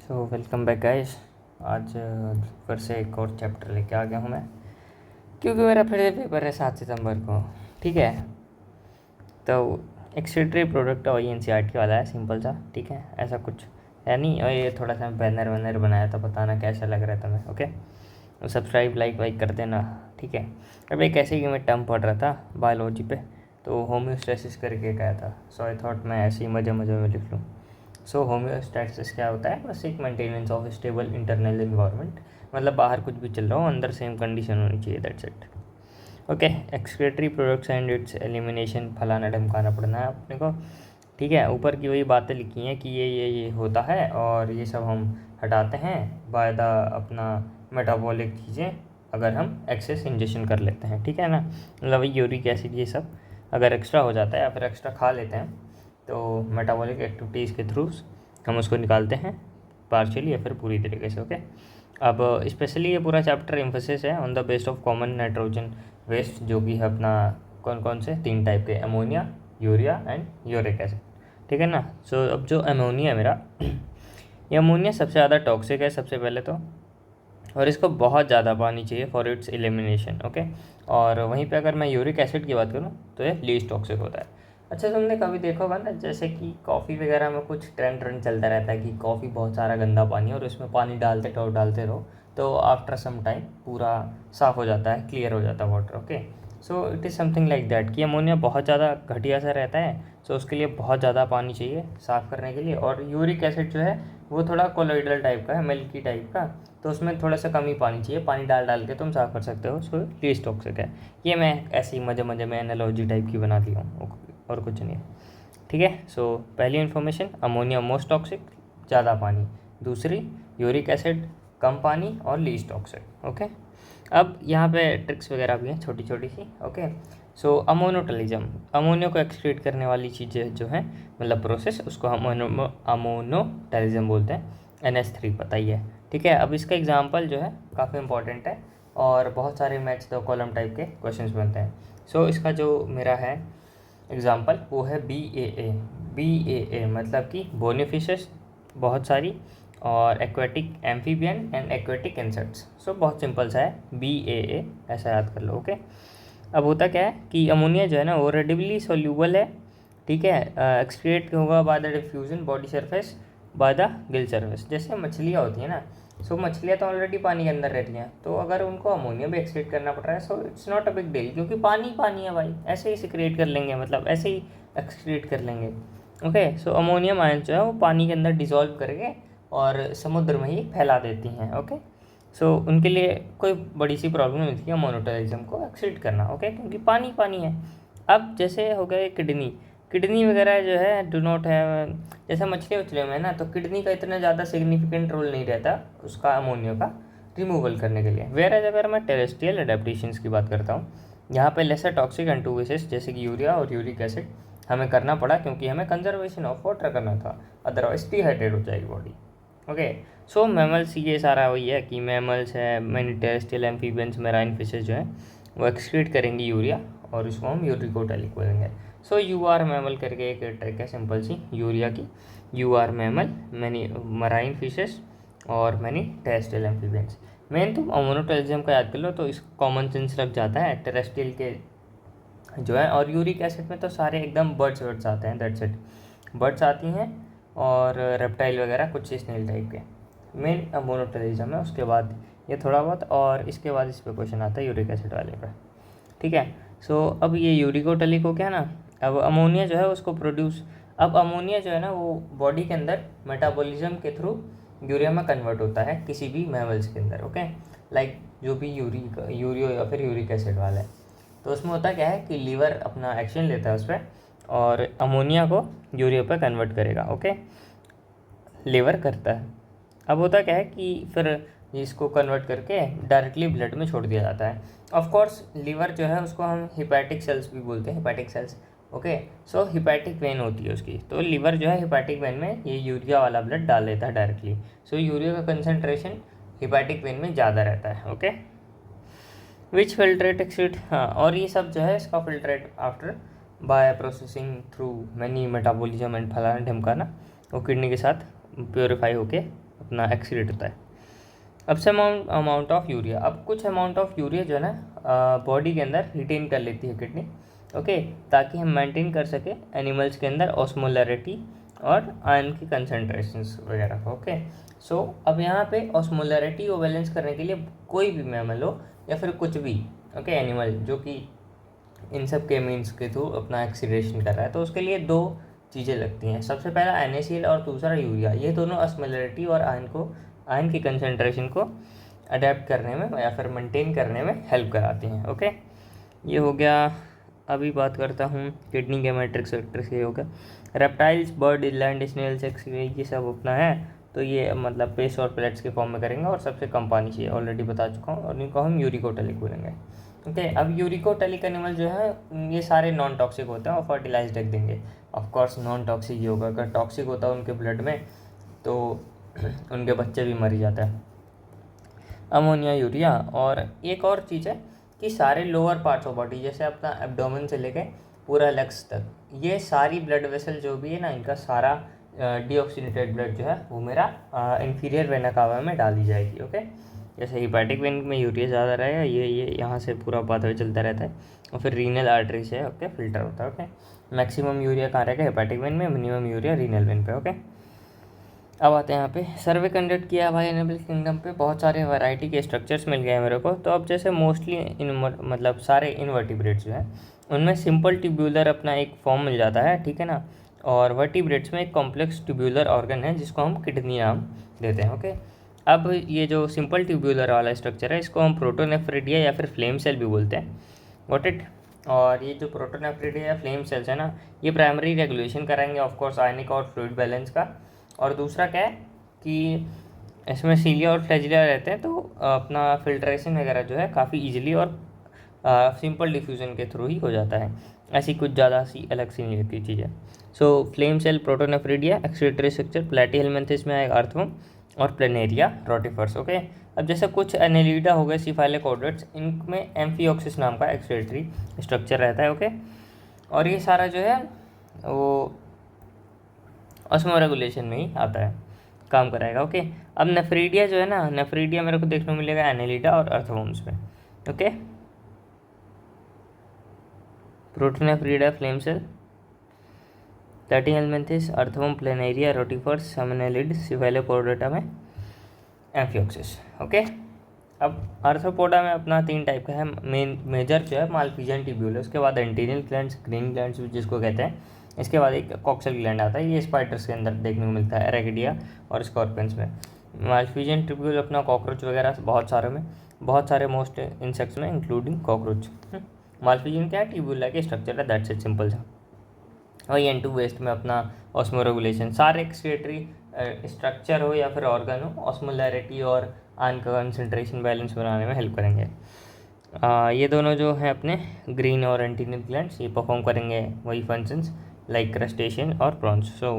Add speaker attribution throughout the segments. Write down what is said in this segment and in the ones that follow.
Speaker 1: So welcome back guys. आज फिर से एक और चैप्टर लेके आ गया हूँ मैं, क्योंकि मेरा फिर से पेपर है 7 सितंबर को। ठीक है, तो एक्सक्रीटरी प्रोडक्ट और एनसीईआरटी वाला है, सिंपल सा। ठीक है, ऐसा कुछ है नहीं। और ये थोड़ा सा बैनर वैनर बनाया था, बताना कैसा लग रहा था मैं। ओके, सब्सक्राइब लाइक वाइक कर देना। ठीक है, अब एक ऐसे ही मैं टर्म पढ़ रहा था बायोलॉजी पे, तो होम्योस्टेसिस करके क्या था। सो आई थॉट मैं ऐसे ही मज़े मज़े में लिख लूँ। सो होम्योस्टैसिस क्या होता है? बस एक maintenance of stable internal environment, मतलब बाहर कुछ भी चल रहा हो, अंदर सेम कंडीशन होनी चाहिए, that's it. Okay, excretory products and it's elimination, फलाना ढमकाना पड़ना है अपने को। ठीक है, ऊपर की वही बातें लिखी हैं कि ये होता है और ये सब हम हटाते हैं बाय द अपना मेटाबॉलिक चीज़ें, अगर हम एक्सेस इंजेक्शन कर लेते हैं। ठीक है ना, मतलब यूरिक एसिड ये सब अगर एक्स्ट्रा हो जाता है या फिर एक्स्ट्रा खा लेते हैं, तो मेटाबॉलिक एक्टिविटीज़ के थ्रू हम उसको निकालते हैं, पार्शियली या फिर पूरी तरीके से। ओके, अब स्पेशली ये पूरा चैप्टर एम्फोसिस है on the based of common nitrogen waste, जो कि है अपना कौन कौन से 3 टाइप के, ammonia, urea and uric acid. ठीक है ना। सो अब जो अमोनिया मेरा ये अमोनिया सबसे ज़्यादा टॉक्सिक है सबसे पहले तो, और इसको बहुत ज़्यादा पानी चाहिए फॉर इट्स एलिमिनेशन। ओके, और वहीं पे अगर मैं यूरिक एसिड की बात करूँ तो ये लीस्ट टॉक्सिक होता है। अच्छा, तुमने कभी देखा होगा ना, जैसे कि कॉफ़ी वगैरह में कुछ ट्रेंड चलता रहता है कि कॉफ़ी बहुत सारा गंदा पानी है और उसमें पानी डालते रहो तो आफ्टर सम टाइम पूरा साफ़ हो जाता है, क्लियर हो जाता है water. Okay, so it is something like that कि अमोनिया बहुत ज़्यादा घटिया सा रहता है, सो उसके लिए बहुत ज़्यादा पानी चाहिए साफ़ करने के लिए। और यूरिक एसिड जो है वो थोड़ा कोलोइडल टाइप का है, मिल्की टाइप का, तो उसमें थोड़ा सा कम ही पानी चाहिए, पानी डाल के तुम साफ़ कर सकते हो। सो लीस्ट टॉक्सिक है। ये मैं ऐसे ही मज़े मज़े में एनालॉजी टाइप की बना दी हूँ और कुछ नहीं है। ठीक है, सो पहली इन्फॉर्मेशन, अमोनिया मोस्ट टॉक्सिक, ज़्यादा पानी। दूसरी, यूरिक एसिड कम पानी और लीस्ट टॉक्सिक। ओके, अब यहाँ पे ट्रिक्स वगैरह भी हैं छोटी छोटी सी। ओके, सो अमोनोटलिज्म, अमोनिया को एक्सक्रीट करने वाली चीज़ें जो हैं, मतलब प्रोसेस, उसको हम अमोनोटलिज्म बोलते हैं। NH3 पता ही है। ठीक है, अब इसका एग्जांपल जो है काफ़ी इंपॉर्टेंट है और बहुत सारे मैच द कॉलम टाइप के क्वेश्चंस बनते हैं। सो इसका जो मेरा है एग्जांपल वो है BAA मतलब कि बोनीफिशेस बहुत सारी, और aquatic amphibian and aquatic insects. So बहुत सिंपल सा है, BAA ऐसा याद कर लो। ओके, अब होता क्या है कि अमोनिया जो है ना वो रेडिबली सोल्यूबल है। ठीक है, एक्सक्रिएट होगा by the diffusion body surface by the Gill surface. जैसे मछलियाँ होती हैं ना, सो मछलियाँ तो ऑलरेडी पानी के अंदर रहती हैं, तो अगर उनको अमोनिया भी एक्सक्रीट करना पड़ रहा है, so it's not a big deal, क्योंकि पानी पानी है भाई, ऐसे ही सिक्रिएट कर लेंगे, मतलब ऐसे ही एक्सक्रीट कर लेंगे। ओके, सो अमोनियम आयन जो है वो पानी के अंदर डिसॉल्व करके और समुद्र में ही फैला देती हैं। ओके, सो उनके लिए कोई बड़ी सी प्रॉब्लम नहीं थी मोनोटलिज्म को एक्सक्रीट करना। ओके, क्योंकि पानी पानी है। अब जैसे हो गए किडनी वगैरह जो है डू नॉट हैव, जैसे मछलियों में ना, तो किडनी का इतना ज़्यादा सिग्निफिकेंट रोल नहीं रहता उसका अमोनिया का रिमूवल करने के लिए। वेयर एज अगर मैं टेरेस्ट्रियल एडेप्टेशंस की बात करता हूँ, यहाँ पे लेसर टॉक्सिक एंटूविसेस जैसे कि यूरिया और यूरिक एसिड हमें करना पड़ा, क्योंकि हमें कंजर्वेशन ऑफ वाटर करना था, अदरवाइज डिहाइड्रेट हो जाएगी बॉडी। ओके, सो मैमल्स, ये सारा वही है कि मैमल्स है, many terrestrial amphibians, marine fishes जो हैं वो एक्सक्रीट करेंगी यूरिया, और उसको हम यूरिकोटैलिक बोलेंगे। सो यू आर मैमल करके एक ट्रिक है सिंपल सी यूरिया की, you are mammal, many marine fishes और मैनी टेरेस्ट्रियल एम्फीबियंस। मेन तुम अमोनोटलिज्म का याद कर लो तो इस कॉमन सेंस लग जाता है टेरेस्ट्रियल के जो है। और यूरिक एसिड में तो सारे एकदम बर्ड्स आते हैं, दैट्स इट, बर्ड्स आती हैं और रेप्टाइल वगैरह कुछ स्नेल टाइप के। मेन अमोनोटलिज्म है, उसके बाद ये थोड़ा बहुत, और इसके बाद इस पर क्वेश्चन आता है यूरिक एसिड वाले पर। ठीक है, सो अब ये यूरिकोटलिक हो गया ना। अब अमोनिया जो है उसको प्रोड्यूस, अब अमोनिया जो है ना वो बॉडी के अंदर मेटाबॉलिज्म के थ्रू यूरिया में कन्वर्ट होता है किसी भी मैमल्स के अंदर। ओके, लाइक जो भी यूरियो या फिर यूरिक एसिड वाला है, तो उसमें होता क्या है कि लीवर अपना एक्शन लेता है उस पर और अमोनिया को यूरिया पर कन्वर्ट करेगा। ओके, लीवर करता है। अब होता क्या है कि फिर इसको कन्वर्ट करके डायरेक्टली ब्लड में छोड़ दिया जाता है। ऑफ कोर्स लीवर जो है उसको हम हिपैटिक सेल्स भी बोलते हैं, हिपैटिक सेल्स। ओके, सो हिपैटिक वेन होती है उसकी, तो लीवर जो है हिपैटिक वेन में ये यूरिया वाला ब्लड डाल देता है डायरेक्टली। सो यूरिया का कंसनट्रेशन हिपैटिक वेन में ज़्यादा रहता है। ओके, विच फिल्ट्रेट एक्सिड, हाँ, और ये सब जो है इसका filtrate after bye processing through many metabolism and फलाना ढमकाना, वो किडनी के साथ प्योरीफाई होके अपना एक्सीडेट होता है। अब से अमाउंट ऑफ यूरिया, अब कुछ अमाउंट ऑफ यूरिया जो है ना बॉडी के अंदर रिटेन कर लेती है किडनी, ओके, ताकि हम मेंटेन कर सके एनिमल्स के अंदर ऑस्मोलैरिटी और आयरन की कंसनट्रेशंस वगैरह को, ओके। सो अब यहाँ पे ऑस्मोलैरिटी को बैलेंस करने के लिए कोई भी मैमल हो या फिर कुछ भी, ओके, एनिमल जो कि इन सब के मीन्स के थ्रू अपना एक्सीडेशन कर रहा है, तो उसके लिए दो चीज़ें लगती हैं। सबसे पहला NaCl और दूसरा यूरिया, ये दोनों ऑस्मोलैरिटी और आयन की कंसनट्रेशन को अडेप्ट करने में या फिर मेंटेन करने में हेल्प कराती हैं, ओके। ये हो गया। अभी बात करता हूँ किडनी के मैट्रिक्स वेक्टर्स, ये हो गया। रेप्टाइल्स, बर्ड, लैंड स्नेल्स, ये सब अपना है, तो ये मतलब पेस्ट और प्लेट्स के फॉर्म में करेंगे और सबसे कम पानी चाहिए, ऑलरेडी बता चुका हूँ, और इनको हम यूरिकोटैलिक बोलेंगे, ओके। अब यूरिकोटैलिक एनिमल जो है ये सारे नॉन टॉक्सिक होते हैं और फर्टिलाइज्ड एग देंगे। ऑफ कोर्स नॉन टॉक्सिक ही होगा, अगर टॉक्सिक होता है उनके ब्लड में तो उनके बच्चे भी मर जाते हैं। अमोनिया, यूरिया, और एक और चीज़ है कि सारे लोअर पार्ट्स ऑफ बॉडी जैसे अपना एब्डोमेन से लेके पूरा लेग्स तक, ये सारी ब्लड वेसल जो भी है ना, इनका सारा डीऑक्सीनेटेड ब्लड जो है वो मेरा इंफीरियर वेना कावा में डाली जाएगी, ओके। जैसे हिपैटिक वेन में यूरिया ज़्यादा रहेगा, ये यहाँ से पूरा पाथवे चलता रहता है, और फिर रीनल आर्टरी से, ओके, फिल्टर होता है, ओके। मैक्सिमम यूरिया कहाँ रहेगा? हिपैटिक वेन में, मिनिमम यूरिया रीनल वेन पे, ओके। अब आते हैं यहाँ पे सर्वे कंडक्ट किया भाई एनिमल किंगडम पे, बहुत सारे वैरायटी के स्ट्रक्चर्स मिल गए हैं मेरे को। तो अब जैसे मोस्टली मतलब सारे इनवर्टिब्रेट्स जो हैं उनमें सिंपल ट्यूब्यूलर अपना एक फॉर्म मिल जाता है, ठीक है ना, और वर्टिब्रेट्स में एक कॉम्प्लेक्स ट्यूब्यूलर ऑर्गन है जिसको हम किडनी नाम देते हैं, ओके। अब ये जो सिंपल ट्यूब्यूलर वाला स्ट्रक्चर है इसको हम प्रोटोनेफ्रिडिया या फिर फ्लेम सेल भी बोलते हैं, गॉट इट। और ये जो प्रोटोनेफ्रिडिया या फ्लेम सेल्स है ना, ये प्राइमरी रेगुलेशन कराएंगे ऑफकोर्स आयनिक और फ्लूइड बैलेंस का। और दूसरा क्या है कि इसमें सीलिया और फ्लैजिला रहते हैं, तो अपना फिल्ट्रेशन वगैरह जो है काफ़ी इजीली और सिंपल डिफ्यूज़न के थ्रू ही हो जाता है। ऐसी कुछ ज़्यादा सी अलग सी नहीं लगती चीज़ें। So flame cell, protonephridia, excretory structure, platyhelminthes में आएगा अर्थवर्म, और प्लेनेरिया रोटिफर्स, ओके। अब जैसे कुछ एनेलिडा हो गए, सिफाइलोकॉर्डेट्स, इनमें एम्फियोक्सिस नाम का एक्सक्रीटरी स्ट्रक्चर रहता है, ओके। और ये सारा जो है वो ऑस्मो रेगुलेशन में ही आता है, काम कराएगा, ओके। अब नेफ्रीडिया जो है ना, नेफ्रीडिया मेरे को देखने को मिलेगा एनेलिडा और अर्थवर्म्स में, okay. Protonephridia, flame cell, platyhelminthes, earthworm, planaria, rotifers, annelid, cephalochordata में एम्फियोक्सिस, ओके। अब आर्थ्रोपोडा में अपना 3 टाइप का है। मेजर जो है मालफिजियन ट्यूब्यूल है, उसके बाद एंटीरियल ग्लैंड्स, ग्रीन ग्लैंड्स जिसको कहते हैं, इसके बाद एक कॉक्सल ग्लैंड आता है, ये स्पाइडर्स के अंदर देखने को मिलता है, एरेकिडिया और स्कॉर्पियंस में। मालफिजियन ट्यूब्यूल अपना कॉकरोच वगैरह बहुत सारे मोस्ट इंसेक्ट्स में इंक्लूडिंग कॉकरोच। मालफिजियन क्या है? ट्यूब्यूल के स्ट्रक्चर है, दैट्स इट, सिंपल सा। और N2 वेस्ट में अपना ऑस्मो रेगुलेशन, सारे एक्सक्रीटरी स्ट्रक्चर हो या फिर ऑर्गन हो, ऑस्मोलैरिटी और आयन का कंसनट्रेशन बैलेंस बनाने में हेल्प करेंगे। ये दोनों जो हैं अपने ग्रीन और एंटीरियल ग्लैंड्स, ये परफॉर्म करेंगे वही फंक्शंस लाइक क्रस्टेशियन और प्रॉन्स। सो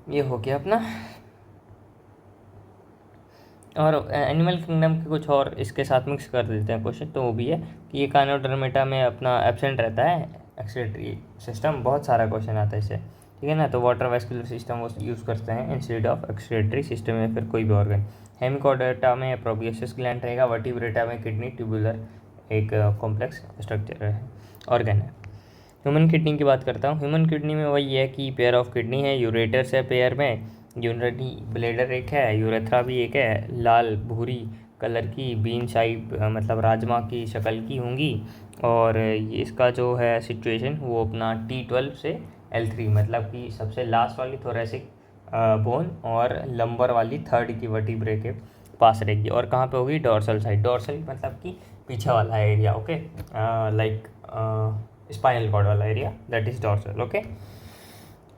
Speaker 1: ये हो गया अपना। और एनिमल किंगडम के कुछ और इसके साथ मिक्स कर देते हैं क्वेश्चन, तो वो भी है कि ये काइनोडर्मेटा में अपना एब्सेंट रहता है एक्सक्रीटरी सिस्टम, बहुत सारा क्वेश्चन आता है इससे, ठीक है ना। तो वाटर वेस्कुलर सिस्टम वो यूज़ करते हैं इंस्टेड ऑफ एक्सक्रीटरी सिस्टम या फिर कोई भी ऑर्गन। हेमिकोडर्टा में प्रोबियोसिस ग्लैंड रहेगा, वर्टिब्रेटा में किडनी ट्यूबुलर एक कॉम्प्लेक्स स्ट्रक्चर है, ऑर्गन है। ह्यूमन किडनी की बात करता हूँ। ह्यूमन किडनी में वही है कि पेयर ऑफ किडनी है, यूरेटर्स है पेयर में, यूरिनरी ब्लेडर एक है, यूरेथ्रा भी एक है, लाल भूरी कलर की बीन शाइप मतलब राजमा की शक्ल की होंगी। और ये इसका जो है सिचुएशन वो अपना T12 से L3 मतलब कि सबसे लास्ट वाली थोरेसिक बोन और लंबर वाली थर्ड की वर्टिब्रे के पास रहेगी। और कहाँ पे होगी? Dorsal side. डॉर्सल मतलब कि पीछे वाला area, okay, like spinal cord वाला area, that is dorsal, okay.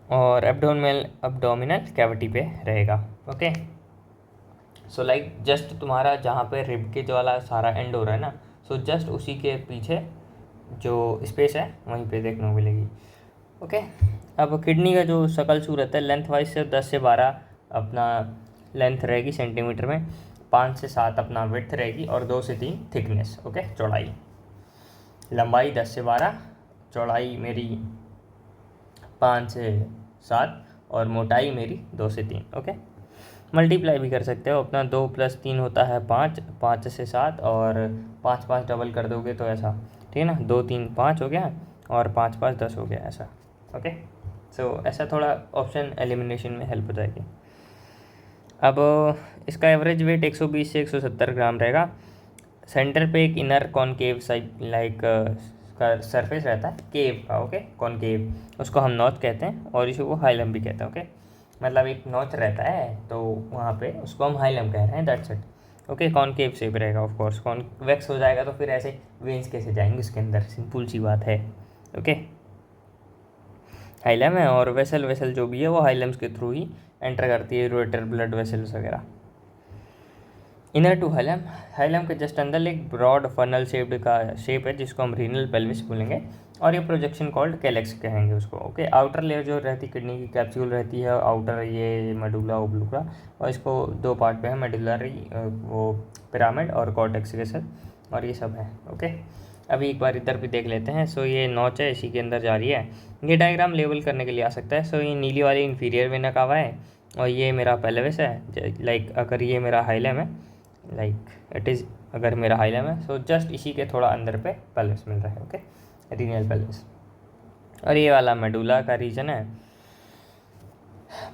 Speaker 1: और एब्डोमिनल कैविटी पे रहेगा, ओके। सो लाइक जस्ट तुम्हारा जहाँ पे रिबकेज वाला सारा एंड हो रहा है ना, सो जस्ट उसी के पीछे जो स्पेस है वहीं पे देखने को मिलेगी, ओके। अब किडनी का जो शकल सूरत है, लेंथ वाइज से 10 से 12 अपना लेंथ रहेगी सेंटीमीटर में, 5 से 7 अपना विड्थ रहेगी, और 2 से 3 थिकनेस, ओके, चौड़ाई। लंबाई 10 से 12, चौड़ाई मेरी 5 से 7 और मोटाई मेरी 2 से 3, ओके। मल्टीप्लाई भी कर सकते हो अपना, 2 + 3 होता है 5, 5 से 7 और 5 5 डबल कर दोगे तो ऐसा, ठीक है ना, 2 3 5 हो गया और 5 5 10 हो गया ऐसा। ओके, सो ऐसा थोड़ा ऑप्शन एलिमिनेशन में हेल्प हो जाएगी। अब इसका एवरेज वेट 120 से 170 ग्राम रहेगा। सेंटर पे एक इनर कॉनकेव साइड लाइक का सरफेस रहता है केव का, ओके, कॉनकेव, उसको हम नॉच कहते हैं और इसी को हाइलम भी कहते हैं। ओके, मतलब एक नॉच रहता है तो वहाँ पे उसको हम हाइलम कह रहे हैं, that's it. Okay, concave shape रहेगा, ऑफ कोर्स कॉन्वेक्स हो जाएगा तो फिर ऐसे वेंस कैसे जाएंगे उसके अंदर, सिंपल सी बात है। ओके, हाइलम है और वेसल जो भी है वो हाइलम्स के थ्रू ही एंटर करती है, यूरेटर, ब्लड वेसल्स वगैरह। इनर टू हाइलम, हाइलम के जस्ट अंदर एक ब्रॉड फनल शेप्ड का शेप है जिसको हम रीनल पेल्विस बोलेंगे और ये प्रोजेक्शन कॉल्ड कैलेक्स कहेंगे उसको। ओके, आउटर लेयर जो रहती है किडनी की कैप्सूल रहती है, आउटर ये मेडुला ओब्लिक्वा, और इसको 2 पार्ट पे है, मेडुलरी वो पिरामिड और कॉर्टेक्स के साथ, और ये सब है। ओके, अभी एक बार इधर भी देख लेते हैं। सो ये नॉच है, इसी के अंदर जा रही है। ये डायग्राम लेवल करने के लिए आ सकता है। सो ये नीली वाली इन्फीरियर वेना कावा है और ये मेरा पेल्विस है। लाइक अगर ये मेरा हाइलम है, लाइक इट इज़, अगर मेरा हाइलम है सो जस्ट इसी के थोड़ा अंदर पे पेल्विस मिल रहा है। Okay, renal pelvis. और ये वाला मेडुला का रीजन है,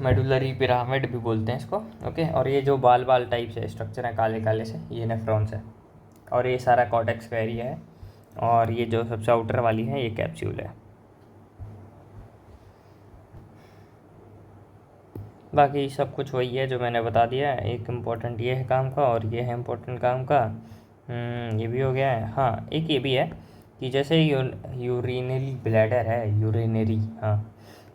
Speaker 1: मेडुलरी पिरामिड भी बोलते हैं इसको। ओके, और ये जो बाल बाल टाइप से स्ट्रक्चर है काले काले से, ये नेफ्रॉन्स है और ये सारा कॉर्टेक्स का एरिया है और ये जो सबसे आउटर वाली है ये कैप्सूल है। बाकी सब कुछ वही है जो मैंने बता दिया है। एक इम्पोर्टेंट ये है काम का और ये है इम्पोर्टेंट काम का, ये भी हो गया है। हाँ, एक ये भी है कि जैसे यूरिनरी ब्लैडर है, यूरिनरी, हाँ,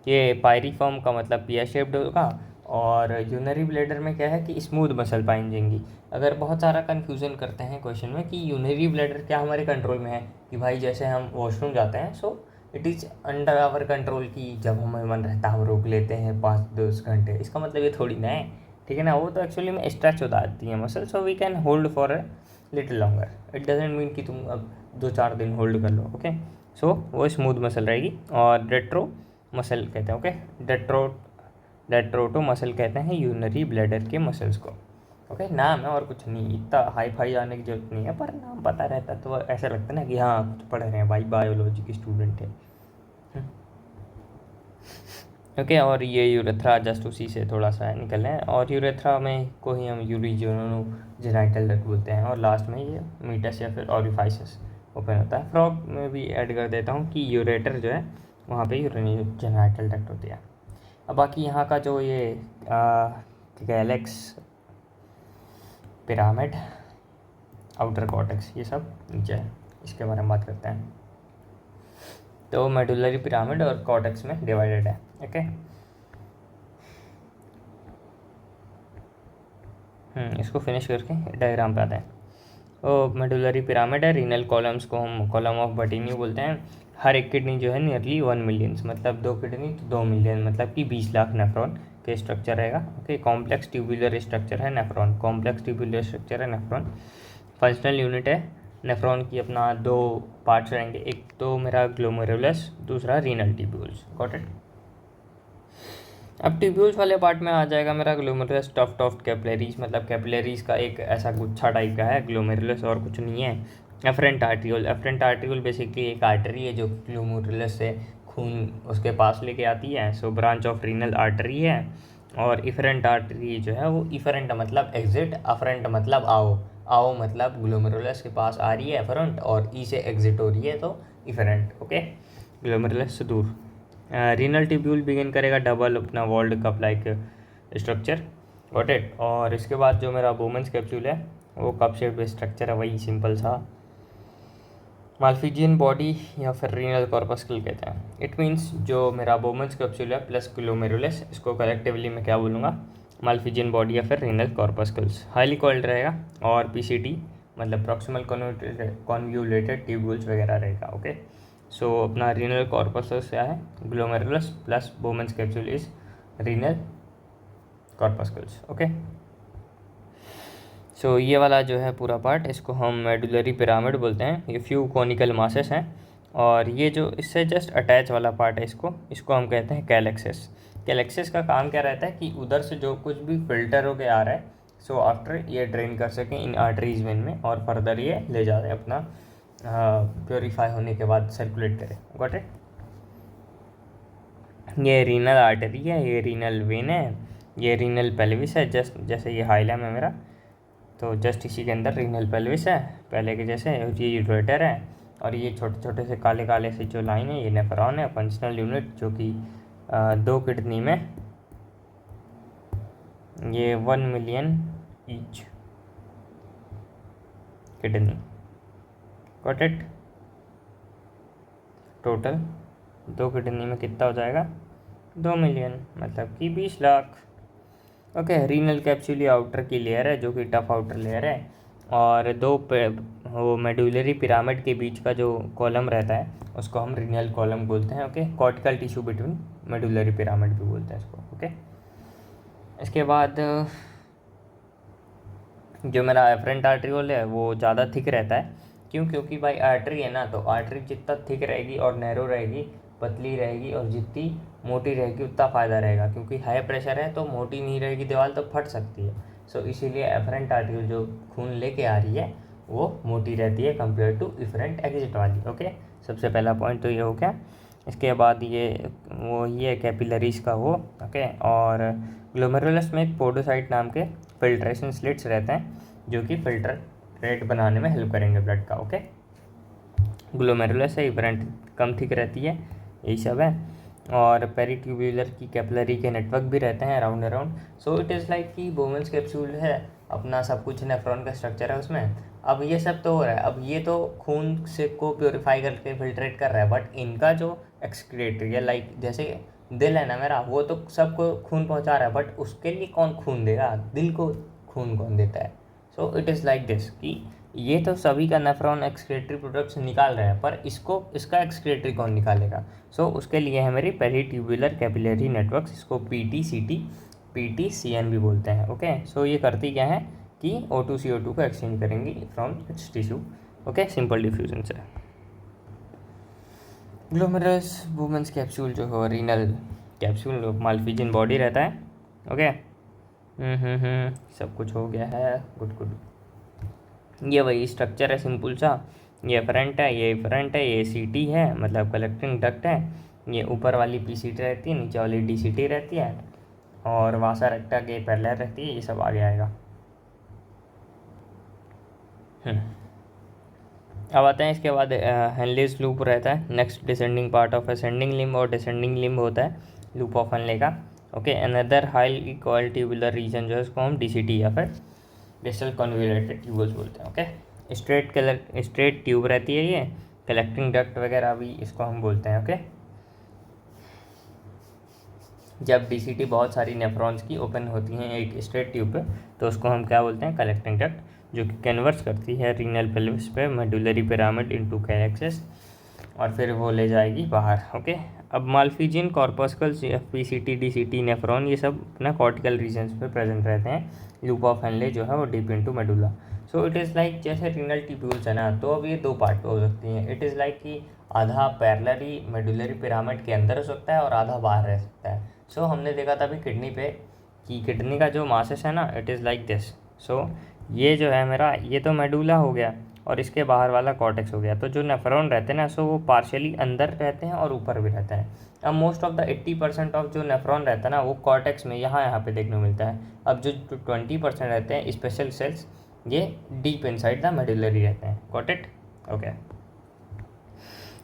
Speaker 1: ये पायरीफॉर्म का मतलब पियर शेप्ड होगा और यूनरी ब्लैडर में क्या है कि स्मूथ मसल पाई जाएंगी। अगर बहुत सारा कन्फ्यूज़न करते हैं क्वेश्चन में कि यूनरी ब्लैडर क्या हमारे कंट्रोल में है, कि भाई जैसे हम वॉशरूम जाते हैं so it is under our control, की जब हमें मन रहता है हम रोक लेते हैं 5-10 घंटे, इसका मतलब ये थोड़ी ना है, ठीक है ना। वो तो एक्चुअली में स्ट्रेच हो जाती है muscle, so we can hold for a little longer, it doesn't mean कि तुम अब 2-4 दिन होल्ड कर लो। ओके, सो वो स्मूथ मसल रहेगी और रेट्रो मसल कहते हैं। ओके, डेट्रोटो मसल कहते हैं यूनरी ब्लैडर के मसल्स को। ओके, नाम है और कुछ नहीं, इतना हाई फाई जाने की जरूरत नहीं है, पर नाम पता रहता तो ऐसा लगता है ना कि हाँ कुछ पढ़ रहे हैं भाई, बायोलॉजी के स्टूडेंट है। ओके, और ये यूरेथ्रा जस्ट उसी से थोड़ा सा निकल है और यूरेथ्रा में को ही हम यूरिजोनो जेनाइटल डक्ट बोलते हैं और लास्ट में ये मीटस या फिर ऑरिफाइसिस ओपन होता है। फ्रॉग में भी ऐड कर देता हूँ कि यूरेटर जो है वहाँ पे यूरिनरी जेनाइटल डक्ट होती है। अब बाकी यहाँ का जो ये गैलेक्स, पिरामिड, आउटर कॉर्टेक्स, ये सब नीचे है, इसके बारे में बात करते हैं। तो मेडुलरी पिरामिड और कॉर्टेक्स में डिवाइडेड है। ओके, इसको फिनिश करके डायग्राम पे आते हैं। ओ मेडुलरी पिरामिड है, रीनल कॉलम्स को हम कॉलम ऑफ बर्टीनियू बोलते हैं। हर एक किडनी जो है नियरली 1 मिलियन, मतलब 2 किडनी तो 2 मिलियन, मतलब कि 20 लाख नेफ्रॉन के स्ट्रक्चर रहेगा। ओके, कॉम्प्लेक्स ट्यूबुलर स्ट्रक्चर है नेफ्रॉन, कॉम्प्लेक्स ट्यूबुलर स्ट्रक्चर है नेफ्रॉन। फंक्शनल यूनिट है नेफ्रॉन की, अपना 2 पार्ट्स रहेंगे, एक तो मेरा ग्लोमेरुलस, दूसरा रीनल ट्यूब्यूल्स। Got it. अब ट्यूब्यूल्स वाले पार्ट में आ जाएगा मेरा ग्लोमेरुलस टफ्ट कैपिलरीज, मतलब कैपिलरीज का एक ऐसा गुच्छा टाइप का है ग्लोमेरुलस, और कुछ नहीं है। Efferent arteriole, efferent arteriole basically एक आर्टरी है जो ग्लोमेरुलस से खून उसके पास लेके आती है, सो ब्रांच ऑफ रीनल आर्टरी है। और इफरेंट आर्टरी जो है वो, इफरेंट मतलब एग्जिट, अफरेंट मतलब आओ, आओ मतलब ग्लोमेरुलस के पास आ रही है एफरेंट और ई से एग्जिट हो रही है तो इफरेंट। ओके, ग्लोमेरुलस से दूर। रीनल ट्यूब्यूल बिगिन करेगा डबल अपना walled cup like structure. Got it. और इसके बाद जो मेरा बोमेंस कैप्सूल है वो कप शेप स्ट्रक्चर है, वही सिंपल सा माल्फिजियन बॉडी या फिर रीनल कॉर्पस्कल कहते हैं। इट मीन्स जो मेरा बोमेंस कैप्सूल है प्लस ग्लोमेरुलस, इसको कलेक्टिवली मैं क्या बोलूँगा, माल्फिजियन बॉडी या फिर रीनल कॉर्पस्कल्स। हाईली कॉइल्ड रहेगा और पीसीटी मतलब प्रॉक्सिमल कॉन्व्यूलेटेड ट्यूब्यूल्स वगैरह रहेगा। ओके, सो अपना रीनल कॉर्पस्कल्स क्या है, glomerulus plus Bowman's capsule is renal corpuscles. Okay, so ये वाला जो है पूरा पार्ट, इसको हम मेडुलरी पिरामिड बोलते हैं। ये फ्यू कॉनिकल मासेस हैं और ये जो इससे जस्ट अटैच वाला पार्ट है इसको हम कहते हैं कैलेक्सिस। कैलेक्सिस का काम क्या रहता है कि उधर से जो कुछ भी फिल्टर होके आ रहा है, सो आफ्टर ये ड्रेन कर सकें इन आर्टरीज वेन में, और फर्दर ये ले जा रहे हैं अपना प्योरीफाई होने के बाद सर्कुलेट करें। Got it. ये रीनल आर्टरी है, ये रीनल वेन है, ये रीनल पेल्विस है, जस्ट जैसे ये हाइलम है मेरा, तो जस्ट इसी के अंदर रीनल पेल्विस है पहले के जैसे। ये यूरेटर है, और ये छोटे छोटे से काले काले से जो लाइन है ये नेफ्रॉन है, फंक्शनल यूनिट, जो कि 2 किडनी में ये 1 million each kidney. Got it. Total 2 kidney में कितना हो जाएगा, 2 मिलियन, मतलब कि 20 lakh. Okay. Renal capsule outer की लेयर है, जो कि टफ आउटर लेयर है, और वो मेडुलरी पिरामिड के बीच का जो कॉलम रहता है उसको हम रीनल कॉलम बोलते हैं। Okay. Cortical tissue between medullary pyramid भी बोलते हैं इसको। ओके। इसके बाद जो मेरा एफरेंट आर्टरियोल है वो ज़्यादा थिक रहता है। क्यों? क्योंकि भाई आर्टरी है ना, तो आर्टरी जितना थिक रहेगी और नैरो रहेगी, पतली रहेगी, और जितनी मोटी रहेगी उतना फ़ायदा रहेगा। क्योंकि हाई प्रेशर है तो मोटी नहीं रहेगी दीवार तो फट सकती है। सो इसीलिए एफरेंट आर्टरियोल जो खून लेके आ रही है वो मोटी रहती है कंपेयर टू इफरेंट एग्जिट वाली। ओके। सबसे पहला पॉइंट तो ये हो गया। इसके बाद ये कैपिलरीज का वो। ओके। और ग्लोमेरुलस में एक पोडोसाइट नाम के फिल्ट्रेशन स्लिट्स रहते हैं, जो कि फिल्टर रेट बनाने में हेल्प करेंगे ब्लड का। ओके। ग्लोमेरुलस है, इफरेंट कम थिक रहती है, यही सब है। और पेरिट्यूब्यूलर की कैपिलरी के नेटवर्क भी रहते हैं around around. So it is like कि बोवेंस कैप्सूल है अपना, सब कुछ नेफ्रॉन का स्ट्रक्चर है उसमें। अब ये सब तो हो रहा है, अब ये तो खून से को प्योरीफाई करके फिल्ट्रेट कर रहा है, बट इनका जो एक्सक्रीटरी है, लाइक जैसे दिल है ना मेरा, वो तो सबको खून पहुंचा रहा है, बट उसके लिए कौन खून देगा? दिल को खून कौन देता है? सो इट इज़ लाइक दिस कि ये तो सभी का नेफ्रॉन एक्सक्रीटरी प्रोडक्ट्स निकाल रहे हैं, पर इसका एक्सक्रीटरी कौन निकालेगा? सो उसके लिए है मेरी पेरिट्यूबुलर कैपिलरी नेटवर्क, इसको PTCN भी बोलते हैं। ओके। सो ये करती क्या है कि O2CO2 को एक्सचेंज करेंगी from its tissue. Okay. Simple diffusion से। ग्लोमेरुलस वुमेन्स कैप्सूल जो हो रीनल कैप्सूल माल्फिजियन बॉडी रहता है। ओके। सब कुछ हो गया है। Good good. ये वही स्ट्रक्चर है सिंपल सा। ये फ्रंट है, ये फ्रंट है, ये CT है, मतलब कलेक्टिंग डक्ट है। ये ऊपर वाली PCT रहती है, नीचे वाली DCT रहती है, और वासा रेक्टा के पैरेलल रहती है। ये सब आगे आएगा। अब आते हैं इसके बाद हेनलेस लूप रहता है, next descending part of ascending limb और डिसेंडिंग लिम्ब होता है लूप ऑफ हेनले का। Okay. Another high coil tubular region जो है उसको हम DCT या फिर डिस्टल कन्वोल्यूटेड ट्यूब्यूल्स बोलते हैं। ओके। स्ट्रेट ट्यूब रहती है, ये कलेक्टिंग डक्ट वगैरह भी इसको हम बोलते हैं। ओके। जब DCT बहुत सारी नेफ्रॉन्स की ओपन होती हैं एक स्ट्रेट ट्यूब पे, तो उसको हम क्या बोलते हैं? कलेक्टिंग डक्ट, जो कि कन्वर्स करती है रीनल पेल्विस पे मेडुलरी पिरामिड इनटू कैलेक्सिस, और फिर वो ले जाएगी बाहर। ओके। अब माल्फिजियन कॉर्पस्कल्स, PCT DCT नेफ्रॉन, ये सब अपना कॉर्टिकल रीजन्स पे प्रेजेंट रहते हैं। लूप ऑफ हेनले जो है वो deep into medulla. So it is like जैसे रीनल ट्यूब्यूल्स है ना, तो अब ये 2 पार्ट पे हो सकती हैं। इट इज़ लाइक कि आधा पैरेलली मेडुलरी पिरामिड के अंदर हो सकता है और आधा बाहर रह सकता है। सो हमने देखा था अभी किडनी पे कि किडनी का जो मासेस है ना, इट इज़ लाइक दिस। सो ये जो है मेरा, ये तो मेडुला हो गया और इसके बाहर वाला कॉर्टेक्स हो गया। तो जो नेफ्रॉन रहते हैं ना, सो वो पार्शियली अंदर रहते हैं और ऊपर भी रहते हैं। अब मोस्ट ऑफ द 80% ऑफ जो नेफ्रॉन रहता है ना, वो कॉर्टेक्स में यहाँ पे देखने को मिलता है। अब जो 20% रहते हैं स्पेशल सेल्स, ये डीप इनसाइड द मेडुलरी रहते हैं। Got it? ओके।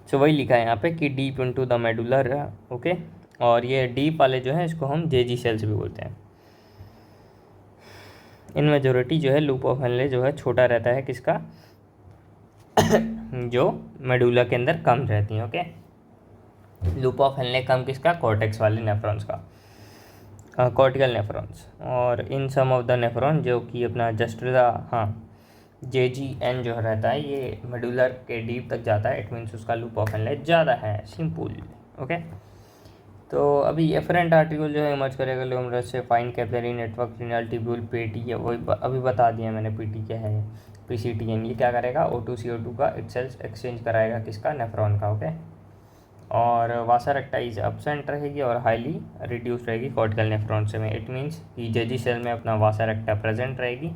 Speaker 1: सो वही लिखा है यहाँ पे कि deep into the medullary. Okay. और ये डीप वाले जो है इसको हम JG सेल्स भी बोलते हैं। इन मेजोरिटी जो है लूप ऑफ हेनले जो है छोटा रहता है किसका? जो मेडुला के अंदर कम रहती हैं। ओके। लूप ऑफ हेनले कम किसका? कॉर्टेक्स वाले नेफ्रॉन्स का, कॉर्टिकल नेफ्रॉन्स। और इन सम ऑफ द नेफ्रॉन जो कि अपना जस्ट JGN जो रहता है ये मेडुलर के डीप तक जाता है। इट मीन्स उसका लूप ऑफ हेनले ज़्यादा है। सिंपल। ओके। तो अभी एफरेंट आर्टिकल जो है इमर्ज करेगा ग्लोमेरुलस से fine capillary network renal tubule PT है, वही अभी बता दिया मैंने। PT क्या है? PCTN। ये क्या करेगा? O2CO2 का इटसेल्फ एक्सचेंज कराएगा किसका? नेफ्रॉन का। ओके। और वासा रेक्टा इज एब्सेंट रहेगी और हाईली रिड्यूस रहेगी कॉर्टिकल नेफ्रॉन्स में। इट मीन्स कि जेजी सेल में अपना वासा रेक्टा प्रेजेंट रहेगी